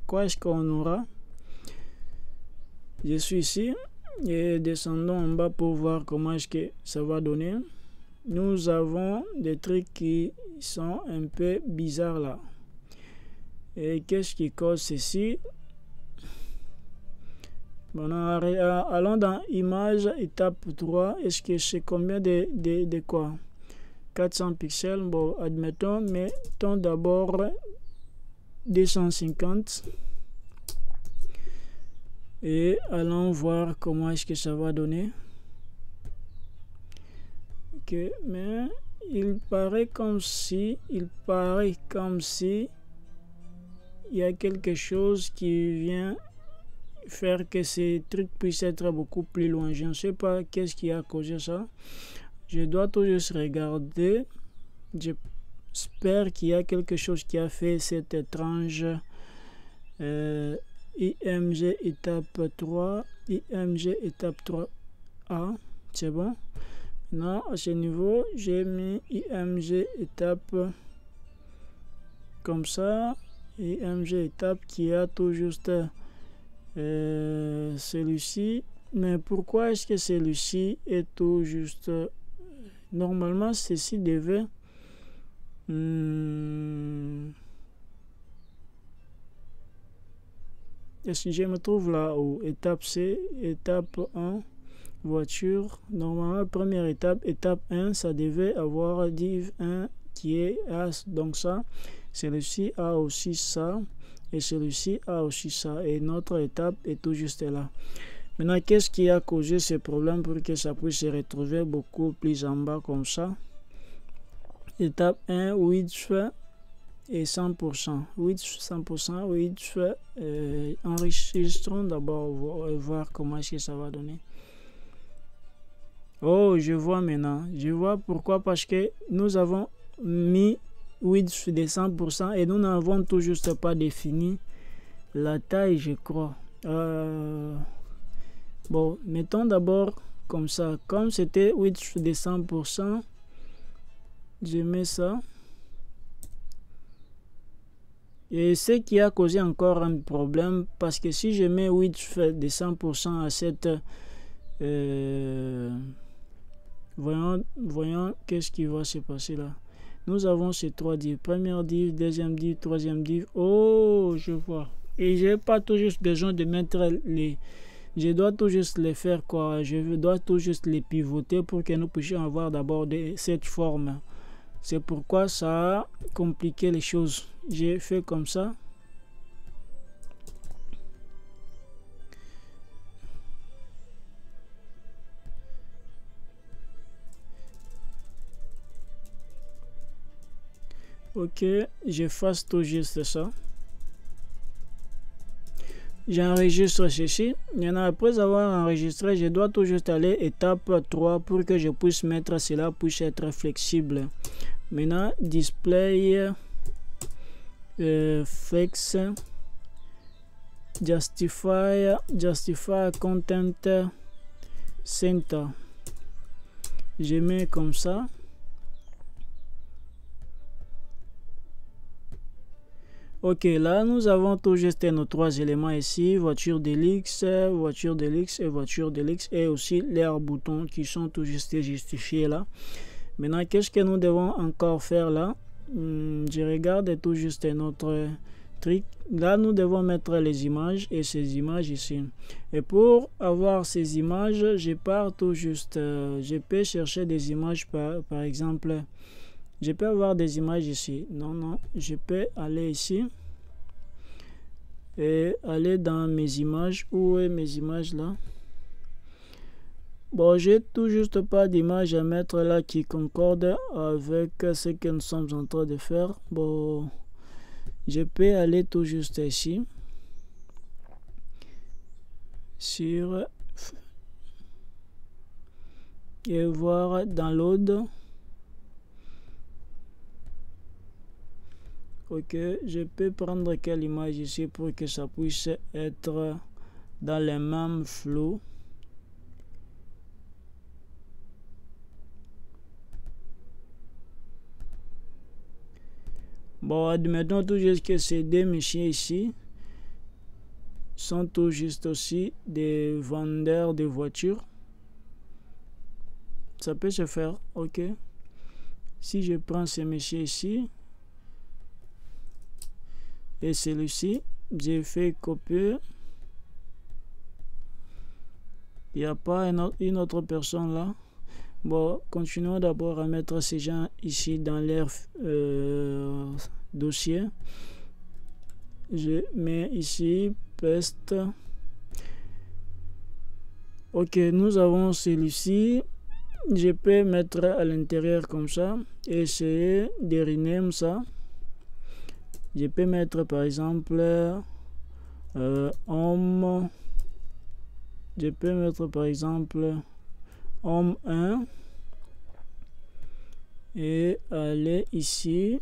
quoi est-ce qu'on aura? Je suis ici. Et descendons en bas pour voir comment est-ce que ça va donner. Nous avons des trucs qui sont un peu bizarres là. Et qu'est-ce qui cause ceci? Bon, allons dans image, étape 3. Est-ce que c'est combien de quoi? 400 pixels. Bon, admettons, mettons d'abord 250. Et allons voir comment est-ce que ça va donner. Ok, mais il paraît comme si il y a quelque chose qui vient faire que ces trucs puissent être beaucoup plus loin. Je ne sais pas qu'est-ce qui a causé ça. Je dois toujours regarder. J'espère qu'il y a quelque chose qui a fait cette étrange IMG étape 3, IMG étape 3A, c'est bon. Maintenant, à ce niveau, j'ai mis IMG étape comme ça, et MG étape qui a tout juste celui-ci. Mais pourquoi est-ce que celui-ci est tout juste... Normalement, ceci devait... Est-ce que je me trouve là où étape C, étape 1, voiture. Normalement, première étape, étape 1, ça devait avoir div 1 qui est As. Donc ça, celui-ci a aussi ça. Et celui-ci a aussi ça. Et notre étape est tout juste là. Maintenant, qu'est-ce qui a causé ce problème pour que ça puisse se retrouver beaucoup plus en bas comme ça? Étape 1, width et 100%. Width 100%, width, enregistrons d'abord, voir comment est-ce que ça va donner. Oh, je vois maintenant. Je vois pourquoi, parce que nous avons mis width de 100% et nous n'avons tout juste pas défini la taille, je crois. Bon, mettons d'abord comme ça. Comme c'était width de 100%, je mets ça. Et ce qui a causé encore un problème, parce que si je mets width de 100% à cette... voyons qu'est-ce qui va se passer là. Nous avons ces trois divs. Première div, deuxième div, troisième div. Oh, je vois. Et je n'ai pas tout juste besoin de mettre les... Je dois tout juste les faire quoi. Je dois tout juste les pivoter pour que nous puissions avoir d'abord cette forme. C'est pourquoi ça a compliqué les choses. J'ai fait comme ça. Ok, j'efface tout juste ça. J'enregistre ceci. Maintenant, après avoir enregistré, je dois tout juste aller étape 3 pour que je puisse mettre cela, puisse être flexible. Maintenant, display flex justify content center. Je mets comme ça. Ok, là nous avons tout juste nos trois éléments ici, voiture d'Helix et voiture d'Helix et aussi leurs boutons qui sont tout juste justifiés là. Maintenant, qu'est-ce que nous devons encore faire là? Je regarde tout juste notre truc. Là, nous devons mettre les images et ces images ici. Et pour avoir ces images, je pars tout juste. Je peux chercher des images par exemple. Je peux avoir des images ici. Non, je peux aller ici et aller dans mes images. Où est mes images là? Bon, j'ai tout juste pas d'image à mettre là qui concorde avec ce que nous sommes en train de faire. Bon, je peux aller tout juste ici sur et voir download. Ok, je peux prendre quelle image ici pour que ça puisse être dans les mêmes flots. Bon, admettons tout juste que ces deux messieurs ici sont tout juste aussi des vendeurs de voitures. Ça peut se faire, ok. Si je prends ces messieurs ici et celui-ci, j'ai fait copier. Il n'y a pas une autre personne là. Bon, continuons d'abord à mettre ces gens ici dans leur dossier. Je mets ici paste. Ok, nous avons celui-ci. Je peux mettre à l'intérieur comme ça et essayer de rename ça. Je peux mettre par exemple homme. Je peux mettre par exemple homme 1 et aller ici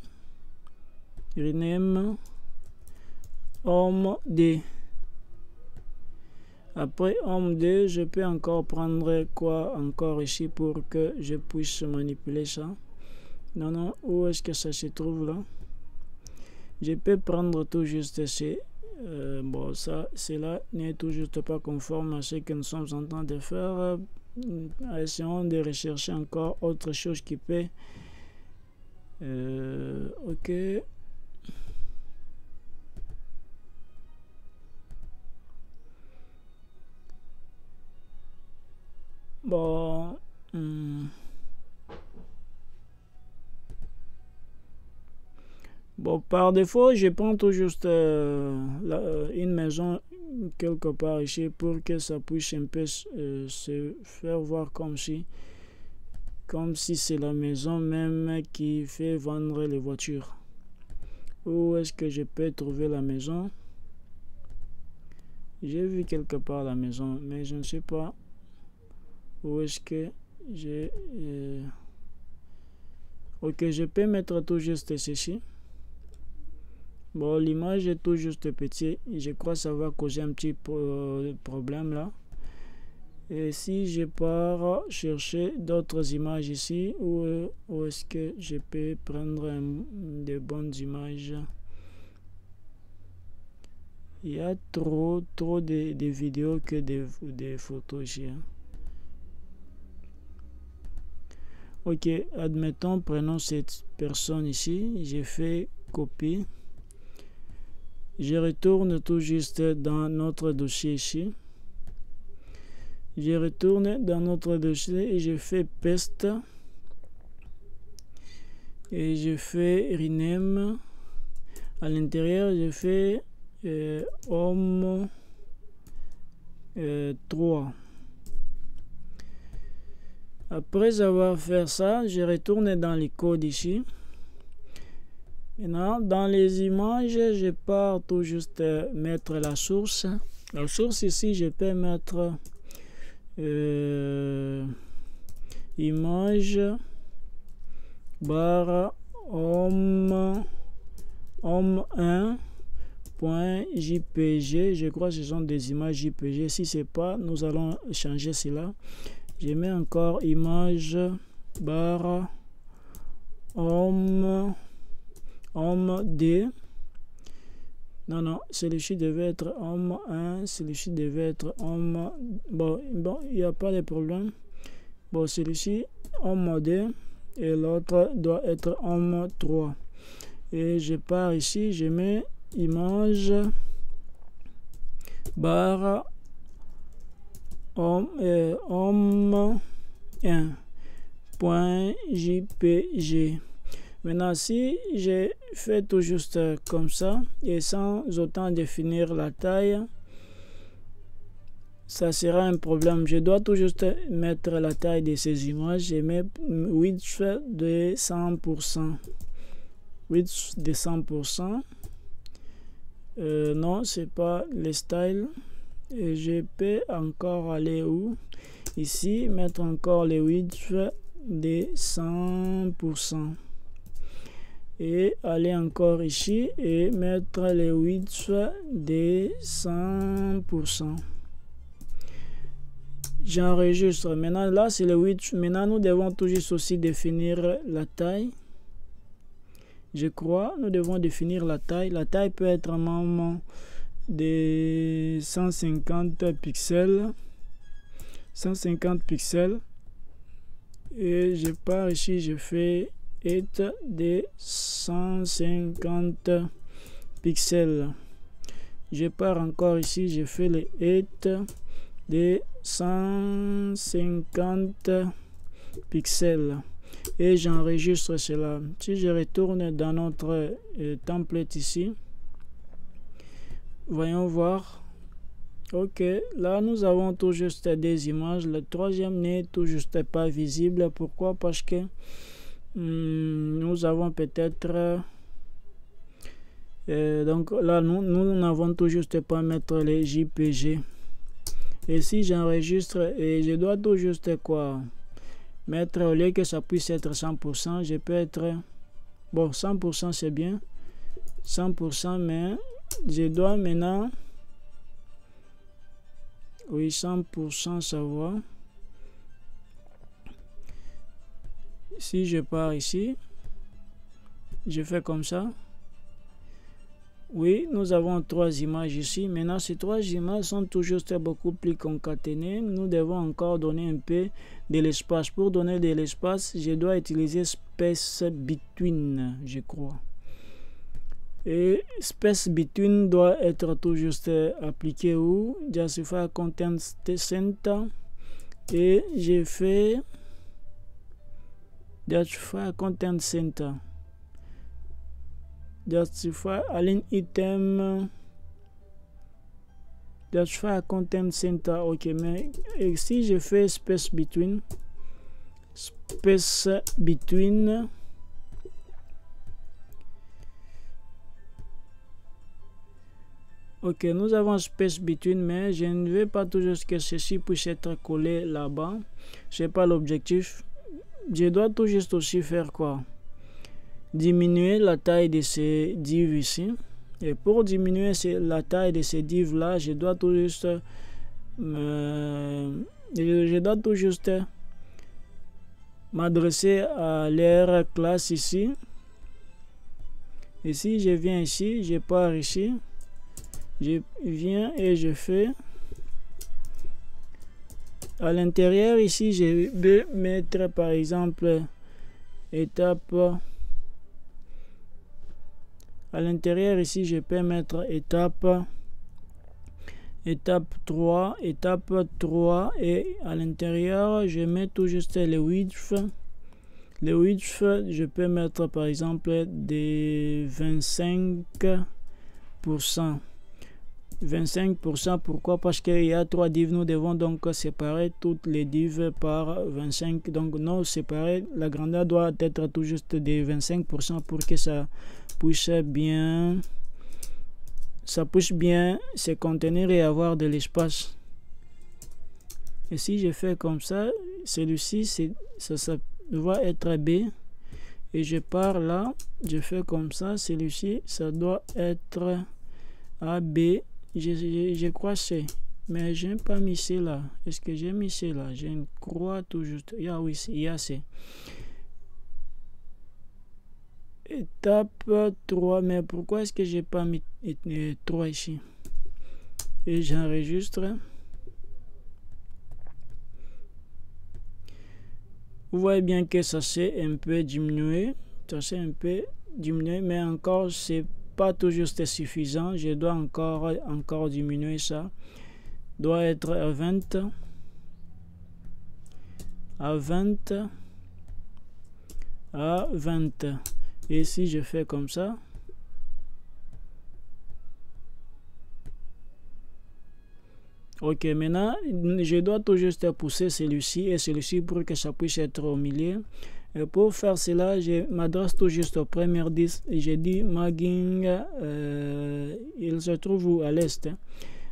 rename homme 2. Après homme 2, je peux encore prendre quoi encore ici pour que je puisse manipuler ça. Non, où est-ce que ça se trouve là? Je peux prendre tout juste ces bon, ça, cela n'est tout juste pas conforme à ce que nous sommes en train de faire. Essayons de rechercher encore autre chose qui peut. Ok. Bon. Bon, par défaut, je prends tout juste une maison quelque part ici pour que ça puisse un peu se faire voir comme si c'est la maison même qui fait vendre les voitures. Où est-ce que je peux trouver la maison? J'ai vu quelque part la maison, mais je ne sais pas où est-ce que j'ai... Ok, je peux mettre tout juste ceci. Bon, l'image est tout juste petite. Je crois que ça va causer un petit problème là. Et si je pars chercher d'autres images ici, où est-ce que je peux prendre de bonnes images? Il y a trop de vidéos que des photos ici. Hein. Ok, admettons, prenons cette personne ici. J'ai fait copie. Je retourne tout juste dans notre dossier ici. Je retourne dans notre dossier et je fais paste. Et je fais rename. À l'intérieur, je fais homme 3. Après avoir fait ça, je retourne dans les codes ici. Maintenant, dans les images, je pars tout juste mettre la source. La source ici, je peux mettre image barre homme 1.jpg. Je crois que ce sont des images JPG. Si ce n'est pas, nous allons changer cela. Je mets encore image barre homme D. Non, celui-ci devait être homme 1, celui-ci devait être homme... Bon, il n'y a pas de problème. Bon, celui-ci, homme D, et l'autre doit être homme 3. Et je pars ici, je mets image barre homme 1.jpg. Maintenant, si je fais tout juste comme ça et sans autant définir la taille, ça sera un problème. Je dois tout juste mettre la taille de ces images. Je mets width de 100%. Width de 100%. Non, c'est pas le style. Et je peux encore aller où? Ici, mettre encore le width de 100%. Et aller encore ici et mettre le width de 100%. J'enregistre. Maintenant, là, c'est le width. Maintenant, nous devons tout juste aussi définir la taille. Je crois, nous devons définir la taille. La taille peut être même de 150 pixels. 150 pixels. Et je pars ici, je fais est de 150 pixels. Je pars encore ici, je fais le est de 150 pixels et j'enregistre cela. Si je retourne dans notre template ici, voyons voir. Ok, là nous avons tout juste des images. Le troisième n'est tout juste pas visible. Pourquoi? Parce que nous avons peut-être donc là nous n'avons tout juste pas mettre les JPG. Et si j'enregistre et je dois tout juste quoi mettre, au lieu que ça puisse être 100%, je peux être bon 100% c'est bien 100%, mais je dois maintenant oui 100% ça va. Si je pars ici, je fais comme ça. Oui, nous avons 3 images ici. Maintenant, ces 3 images sont toujours beaucoup plus concaténées. Nous devons encore donner un peu de l'espace. Pour donner de l'espace, je dois utiliser space between, je crois. Et space between doit être tout juste appliqué où justify content center. Et j'ai fait justify content center. Justify align item. Justify content center. Ok, mais si je fais space between. Ok, nous avons space between, mais je ne veux pas toujours que ceci puisse être collé là-bas. C'est pas l'objectif. Je dois tout juste aussi faire quoi? Diminuer la taille de ces divs ici. Et pour diminuer la taille de ces divs là, je dois tout juste m'adresser à leur classe ici. Et si je viens ici, je pars ici. Je viens et je fais à l'intérieur ici, je vais mettre par exemple étape. À l'intérieur ici, je peux mettre étape 3, étape 3 et à l'intérieur, je mets tout juste le width. Le width, je peux mettre par exemple des 25%. 25%, pourquoi? Parce qu'il y a 3 divs, nous devons donc séparer toutes les divs par 25. Donc, non, séparer, la grandeur doit être tout juste de 25% pour que ça puisse bien se contenir et avoir de l'espace. Et si je fais comme ça, celui-ci, ça doit être B. Et je pars là, je fais comme ça, celui-ci, ça doit être AB. Je crois C, mais je n'ai pas mis C là. Est-ce que j'ai mis C là? Je crois tout juste. Ah oui, il y a C. Étape 3, mais pourquoi est-ce que j'ai pas mis 3 ici? Et j'enregistre. Vous voyez bien que ça s'est un peu diminué. Ça s'est un peu diminué, mais encore c'est pas tout juste suffisant. Je dois encore diminuer ça. Doit être à 20. À 20. À 20. Et si je fais comme ça. Ok, maintenant, je dois tout juste pousser celui-ci et celui-ci pour que ça puisse être au milieu. Et pour faire cela, je m'adresse tout juste au premier disque et je dis margin, il se trouve à l'est.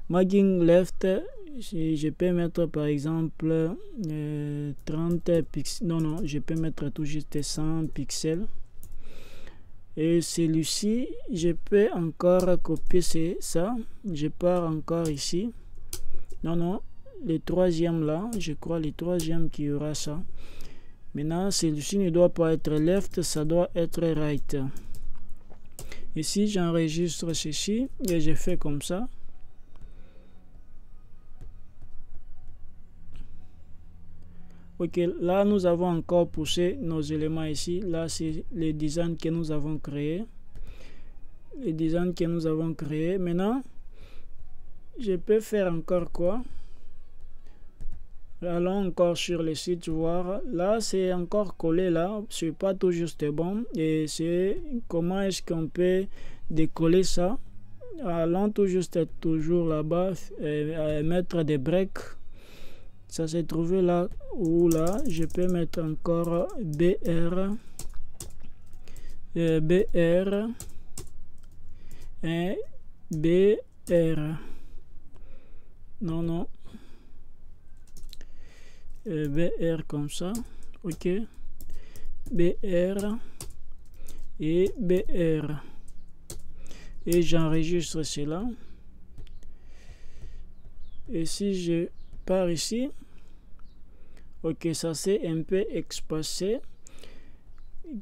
Margin left, je peux mettre par exemple 30 pixels. Non, je peux mettre tout juste 100 pixels. Et celui-ci, je peux encore copier ça. Je pars encore ici. Non, le troisième là, je crois le troisième qui aura ça. Maintenant, celui-ci ne doit pas être left, ça doit être right. Ici, j'enregistre ceci et je fais comme ça. Ok, là, nous avons encore poussé nos éléments ici. Là, c'est le design que nous avons créé. Le design que nous avons créé. Maintenant, je peux faire encore quoi? Allons encore sur le site voir. Là, c'est encore collé là. C'est pas tout juste bon. Et c'est comment est-ce qu'on peut décoller ça? Allons tout juste toujours là-bas et mettre des breaks. Ça s'est trouvé là ou là. Je peux mettre encore BR. BR. Et BR. Non. BR comme ça. Ok. BR. Et BR. Et j'enregistre cela. Et si je pars ici. Ok, ça c'est un peu espacé.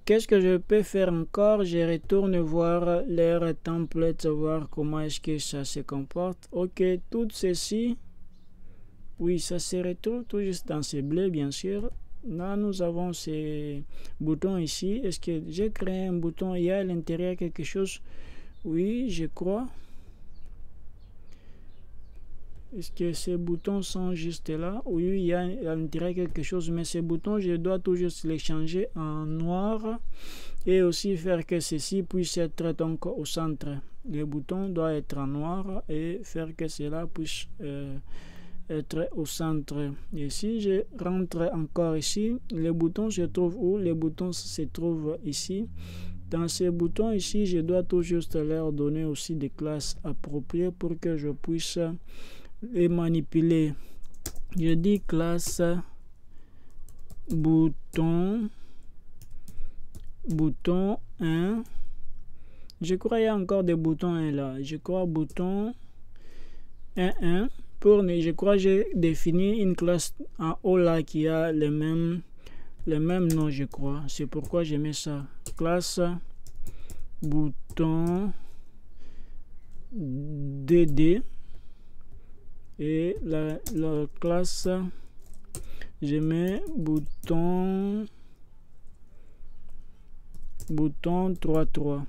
qu'est-ce que je peux faire encore? Je retourne voir leur template, voir comment est-ce que ça se comporte. Ok, tout ceci, oui, ça se retrouve tout juste dans ces bleus, bien sûr. Là, nous avons ces boutons ici. Est-ce que j'ai créé un bouton? Il y a à l'intérieur quelque chose? Oui, je crois. Est-ce que ces boutons sont juste là? Oui, il y a à l'intérieur quelque chose, mais ces boutons, je dois tout juste les changer en noir et aussi faire que ceci puisse être donc au centre. Le bouton doit être en noir et faire que cela puisse être au centre. Et si je rentre encore ici, les boutons se trouvent où? Les boutons se trouvent ici. Dans ces boutons ici, je dois tout juste leur donner aussi des classes appropriées pour que je puisse les manipuler. Je dis classe bouton 1. Je crois qu'il y a encore des boutons 1 là. Je crois bouton 1. Je crois que j'ai défini une classe en haut là qui a le même nom, je crois. C'est pourquoi je mets ça. Classe bouton DD. Et la classe, je mets bouton 3.3.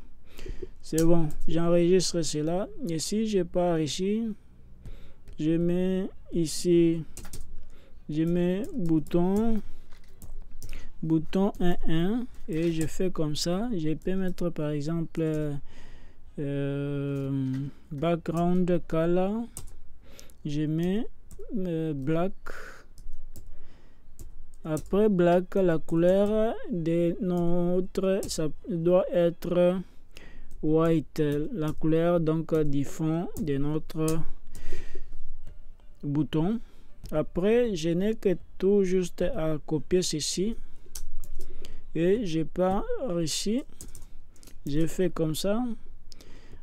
C'est bon, j'enregistre cela. Et si je pars ici, je mets ici, je mais bouton 1.1 et je fais comme ça. Je peux mettre par exemple background color. Je mets black. Après black, la couleur de notre, ça doit être white. La couleur donc du fond de notre bouton. Après, je n'ai que tout juste à copier ceci. Et je pars ici. Je fais comme ça.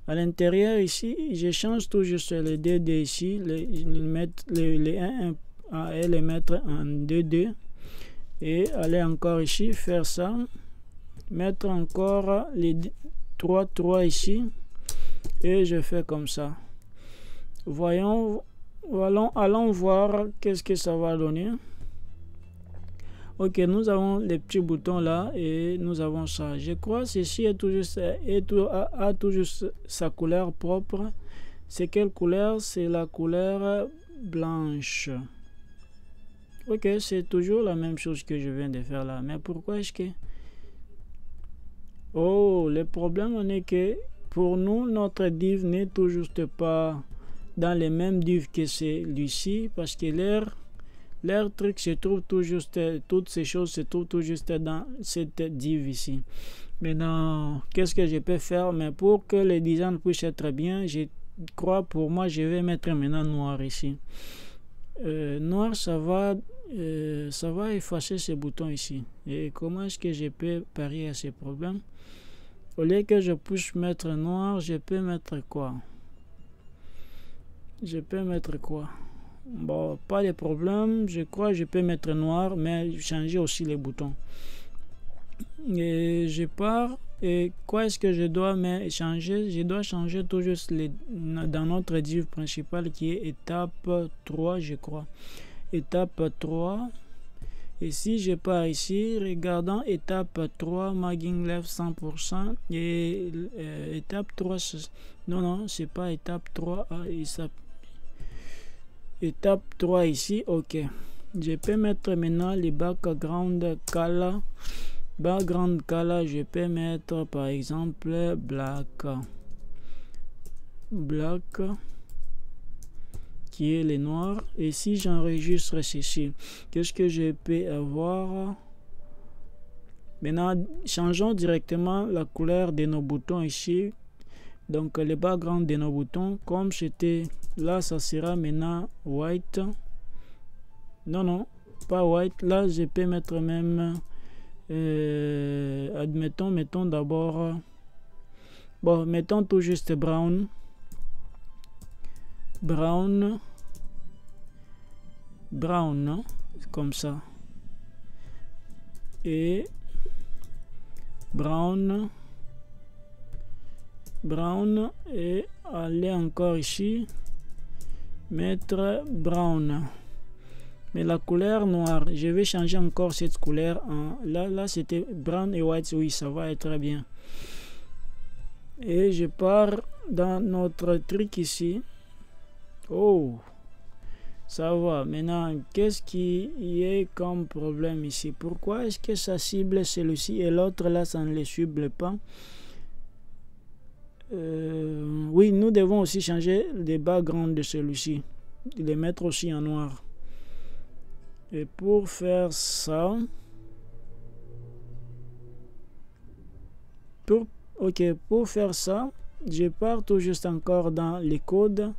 À l'intérieur ici, je change tout juste les DD ici, les 1 et les mettre en 2D et aller encore ici, faire ça, mettre encore les 3 ici et je fais comme ça. Allons voir qu'est-ce que ça va donner. Ok, nous avons les petits boutons là et nous avons ça. Je crois que ceci est a toujours sa couleur propre. C'est quelle couleur? C'est la couleur blanche. Ok, c'est toujours la même chose que je viens de faire là. Mais pourquoi est-ce que... Oh, le problème est que pour nous, notre div n'est tout juste pas dans les mêmes divs que celui-ci parce que leur truc se trouve tout juste, toutes ces choses se trouvent tout juste dans cette div ici. Maintenant, qu'est-ce que je peux faire? Mais pour que le design puisse être bien, je crois pour moi, je vais mettre maintenant noir ici. Noir, ça va effacer ces boutons ici. Et comment est-ce que je peux parier à ces problèmes? Au lieu que je puisse mettre noir, je peux mettre quoi? Je peux mettre quoi? Bon, pas de problème. Je crois que je peux mettre noir, mais changer aussi les boutons. Et je pars. Et quoi est-ce que je dois changer? Je dois changer tout juste dans notre div principal qui est étape 3, je crois. Étape 3. Et si je pars ici, regardons étape 3, magging left 100%. Et étape 3, non, c'est pas étape 3. Étape 3 ici, ok. Je peux mettre maintenant les background color. Background color, je peux mettre par exemple black. Black, qui est le noir. Et si j'enregistre ceci, qu'est-ce que je peux avoir? Maintenant, changeons directement la couleur de nos boutons ici. Donc le background de nos boutons, comme c'était là, ça sera maintenant white. Non, pas white. Là, je peux mettre même, mettons d'abord, bon, mettons tout juste brown. Brown, non? Comme ça. Et brown, brown, et aller encore ici, mettre brown. Mais la couleur noire, je vais changer encore cette couleur. Là c'était brown et white, oui, ça va être très bien. Et je pars dans notre truc ici. Oh, ça va. Maintenant, qu'est-ce qui est comme problème ici? Pourquoi est-ce que ça cible celui-ci et l'autre là, ça ne les cible pas? Oui, nous devons aussi changer les backgrounds de celui-ci. Les mettre aussi en noir. Et pour faire ça, pour faire ça, je pars tout juste encore dans les codes.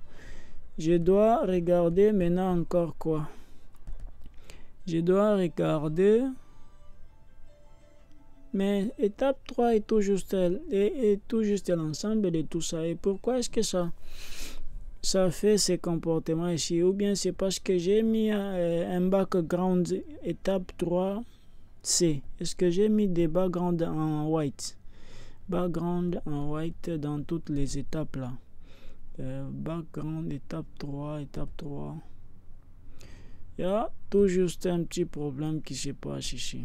Je dois regarder maintenant encore quoi? Je dois regarder, mais étape 3 est tout juste l'ensemble de tout ça. Et pourquoi est-ce que ça fait ces comportements ici? Ou bien c'est parce que j'ai mis un background étape 3C. Est-ce que j'ai mis des backgrounds en white? Background en white dans toutes les étapes là. Background étape 3. Il y a tout juste un petit problème qui se passe ici.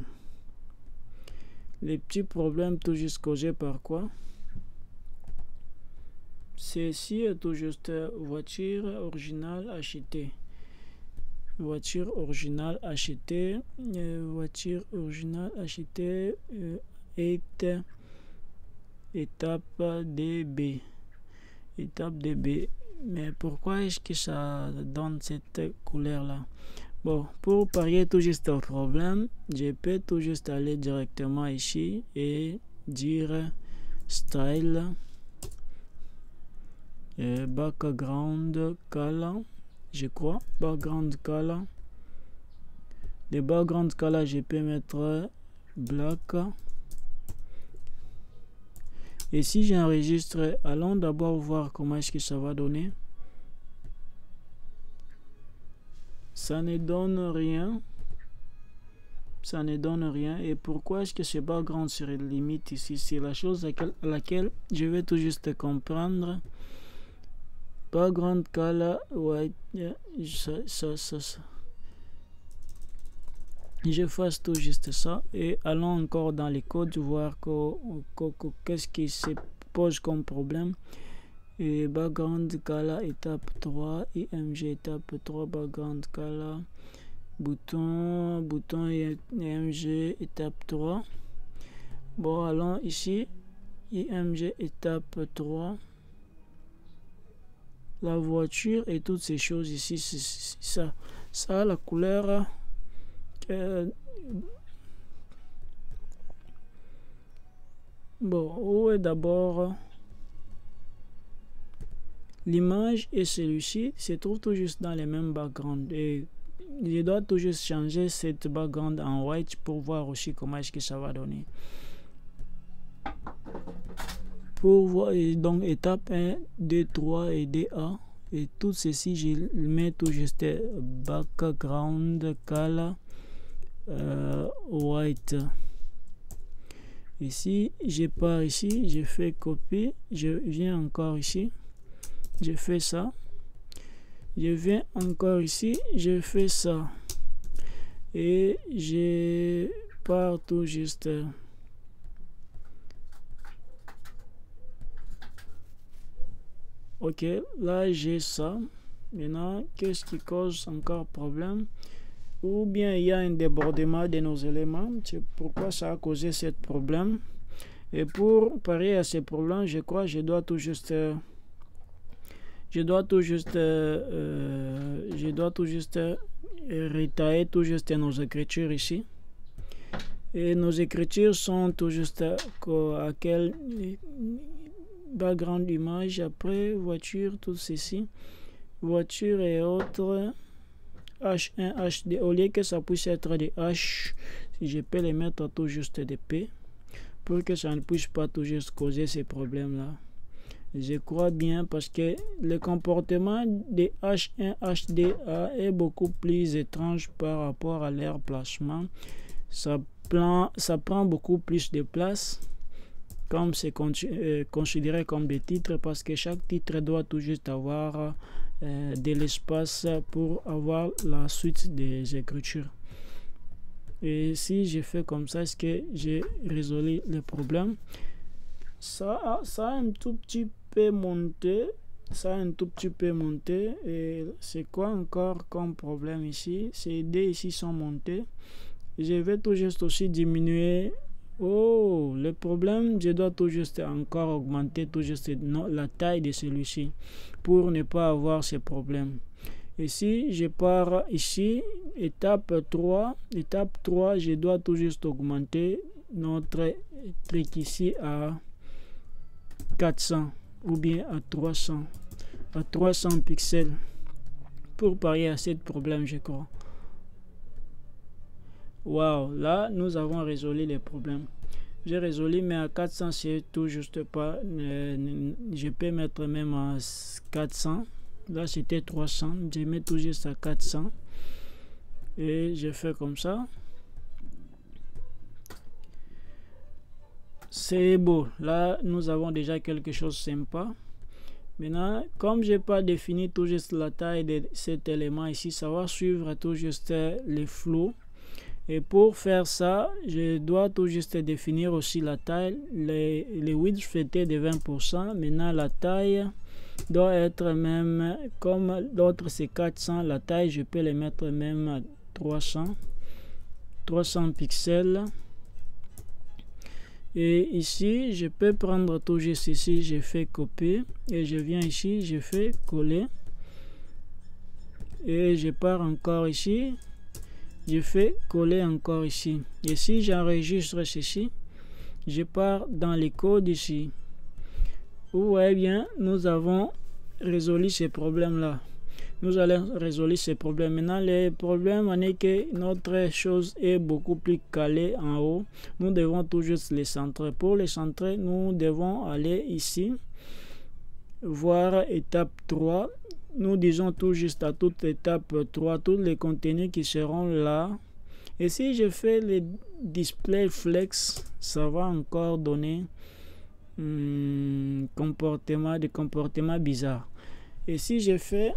Les petits problèmes tout juste causés par quoi? Ceci est tout juste voiture originale achetée. Voiture originale achetée. Voiture originale achetée est étape DB. Étape DB. Mais pourquoi est-ce que ça donne cette couleur là? Bon, pour parier tout juste au problème, je peux tout juste aller directement ici et dire style background color, je crois, background color. Le background color, je peux mettre black. Et si j'enregistre, allons d'abord voir comment est-ce que ça va donner. Ça ne donne rien. Ça ne donne rien. Et pourquoi est-ce que ce background se limite ici? C'est la chose à laquelle je vais tout juste comprendre. Background color white. Je fasse tout juste ça. Et allons encore dans les codes voir qu'est-ce qui se pose comme problème. Et background color étape 3, IMG étape 3, background color, bouton IMG étape 3. Bon, allons ici, IMG étape 3. La voiture et toutes ces choses ici, c'est ça la couleur. Bon, où est d'abord l'image et celui-ci se trouvent tout juste dans les mêmes backgrounds et je dois tout juste changer cette background en white pour voir aussi comment est-ce que ça va donner. Pour voir, donc étape 1, 2, 3 et DA et tout ceci je mets tout juste background color white. Ici je pars ici, je fais copier, je viens encore ici, je fais ça, je viens encore ici, je fais ça et je pars tout juste. Ok, là j'ai ça. Maintenant, qu'est-ce qui cause encore problème? Ou bien il y a un débordement de nos éléments. C'est pourquoi ça a causé ce problème. Et pour parer à ces problèmes, je crois que je dois tout juste retailler tout juste nos écritures ici. Et nos écritures sont tout juste à quel background image, après voiture, tout ceci, voiture et autres, H1, HD, au lieu que ça puisse être des H, si je peux les mettre tout juste des P, pour que ça ne puisse pas tout juste causer ces problèmes là. Je crois bien parce que le comportement des H1, HDA est beaucoup plus étrange par rapport à leur placement. Ça prend beaucoup plus de place. comme c'est considéré comme des titres, parce que chaque titre doit tout juste avoir de l'espace pour avoir la suite des écritures. Et si je fais comme ça, est-ce que j'ai résolu le problème? Ça a un tout petit peu monté. Ça a un tout petit peu monté. Et c'est quoi encore comme problème ici? Ces dés ici sont montés. Je vais tout juste aussi diminuer. Oh, le problème, je dois tout juste encore augmenter tout juste la taille de celui-ci pour ne pas avoir ces problèmes. Et si je pars ici, étape 3, je dois tout juste augmenter notre truc ici à 400 ou bien à 300 pixels pour parier à ce problème, je crois. Waouh, là nous avons résolu les problèmes. J'ai résolu, mais à 400 c'est tout juste pas. Je peux mettre même à 400. Là c'était 300, je mets tout juste à 400 et je fais comme ça. C'est beau, là nous avons déjà quelque chose de sympa. Maintenant, comme je n'ai pas défini tout juste la taille de cet élément ici, ça va suivre tout juste les flots. Et pour faire ça, je dois tout juste définir aussi la taille. Les width fêtés de 20%. Maintenant la taille doit être même, comme l'autre c'est 400, la taille je peux les mettre même à 300 pixels. Et ici je peux prendre tout juste ici, je fais copier et je viens ici, je fais coller et je pars encore ici, je fais coller encore ici. Et si j'enregistre ceci, je pars dans les codes ici. Vous voyez bien, nous avons résolu ces problèmes-là. Nous allons résoudre ces problèmes. Maintenant, le problème est que notre chose est beaucoup plus calée en haut. Nous devons tout juste les centrer. Pour les centrer, nous devons aller ici, voir étape 3. Nous disons tout juste à toute étape 3, tous les contenus qui seront là. Et si je fais le display flex, ça va encore donner des comportements bizarres. Et si je fais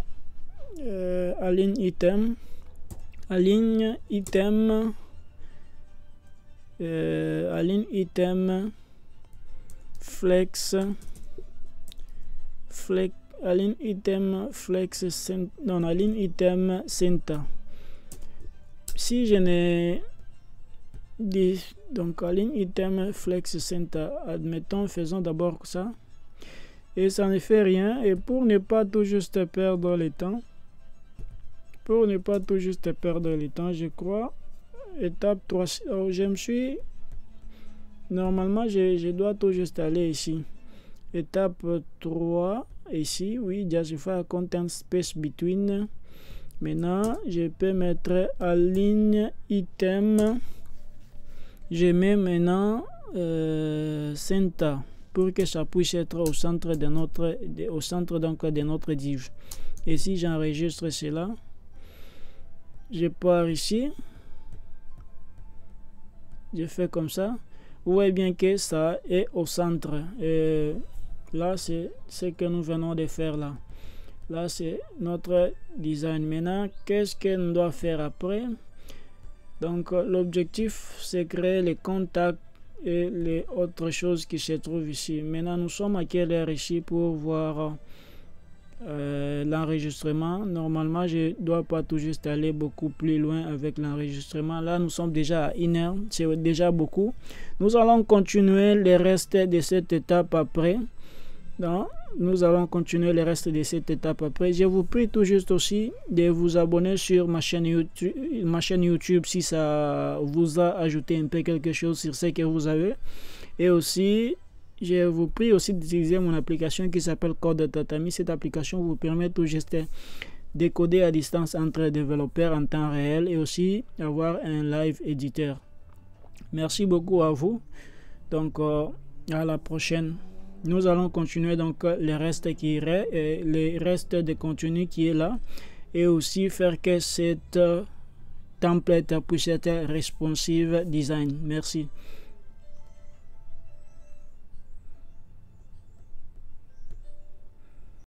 align item flex align item flex align item center. Si je ne dis donc align item flex center, admettons, faisons d'abord ça et ça ne fait rien. Et pour ne pas tout juste perdre le temps, je crois étape 3, je me suis normalement je dois tout juste aller ici, étape 3 ici, oui, justify content space between. Maintenant je peux mettre align item, je mets maintenant center pour que ça puisse être au centre de notre div. Et si j'enregistre cela, je pars ici, je fais comme ça. Vous voyez bien que ça est au centre. Et là c'est ce que nous venons de faire là. Là c'est notre design. Maintenant qu'est-ce qu'on doit faire après? Donc l'objectif c'est créer les contacts et les autres choses qui se trouvent ici. Maintenant nous sommes à quelle heure ici pour voir l'enregistrement? Normalement je dois pas tout juste aller beaucoup plus loin avec l'enregistrement. Là nous sommes déjà à 1 heure, c'est déjà beaucoup. Nous allons continuer le reste de cette étape après. Donc, nous allons continuer le reste de cette étape après. Je vous prie tout juste aussi de vous abonner sur ma chaîne YouTube si ça vous a ajouté un peu quelque chose sur ce que vous avez. Et aussi je vous prie aussi d'utiliser mon application qui s'appelle Code Tatami. Cette application vous permet tout juste de coder à distance entre développeurs en temps réel et aussi avoir un live éditeur. Merci beaucoup à vous. Donc à la prochaine. Nous allons continuer donc le reste de contenu qui est là et aussi faire que cette template puisse être responsive design. Merci.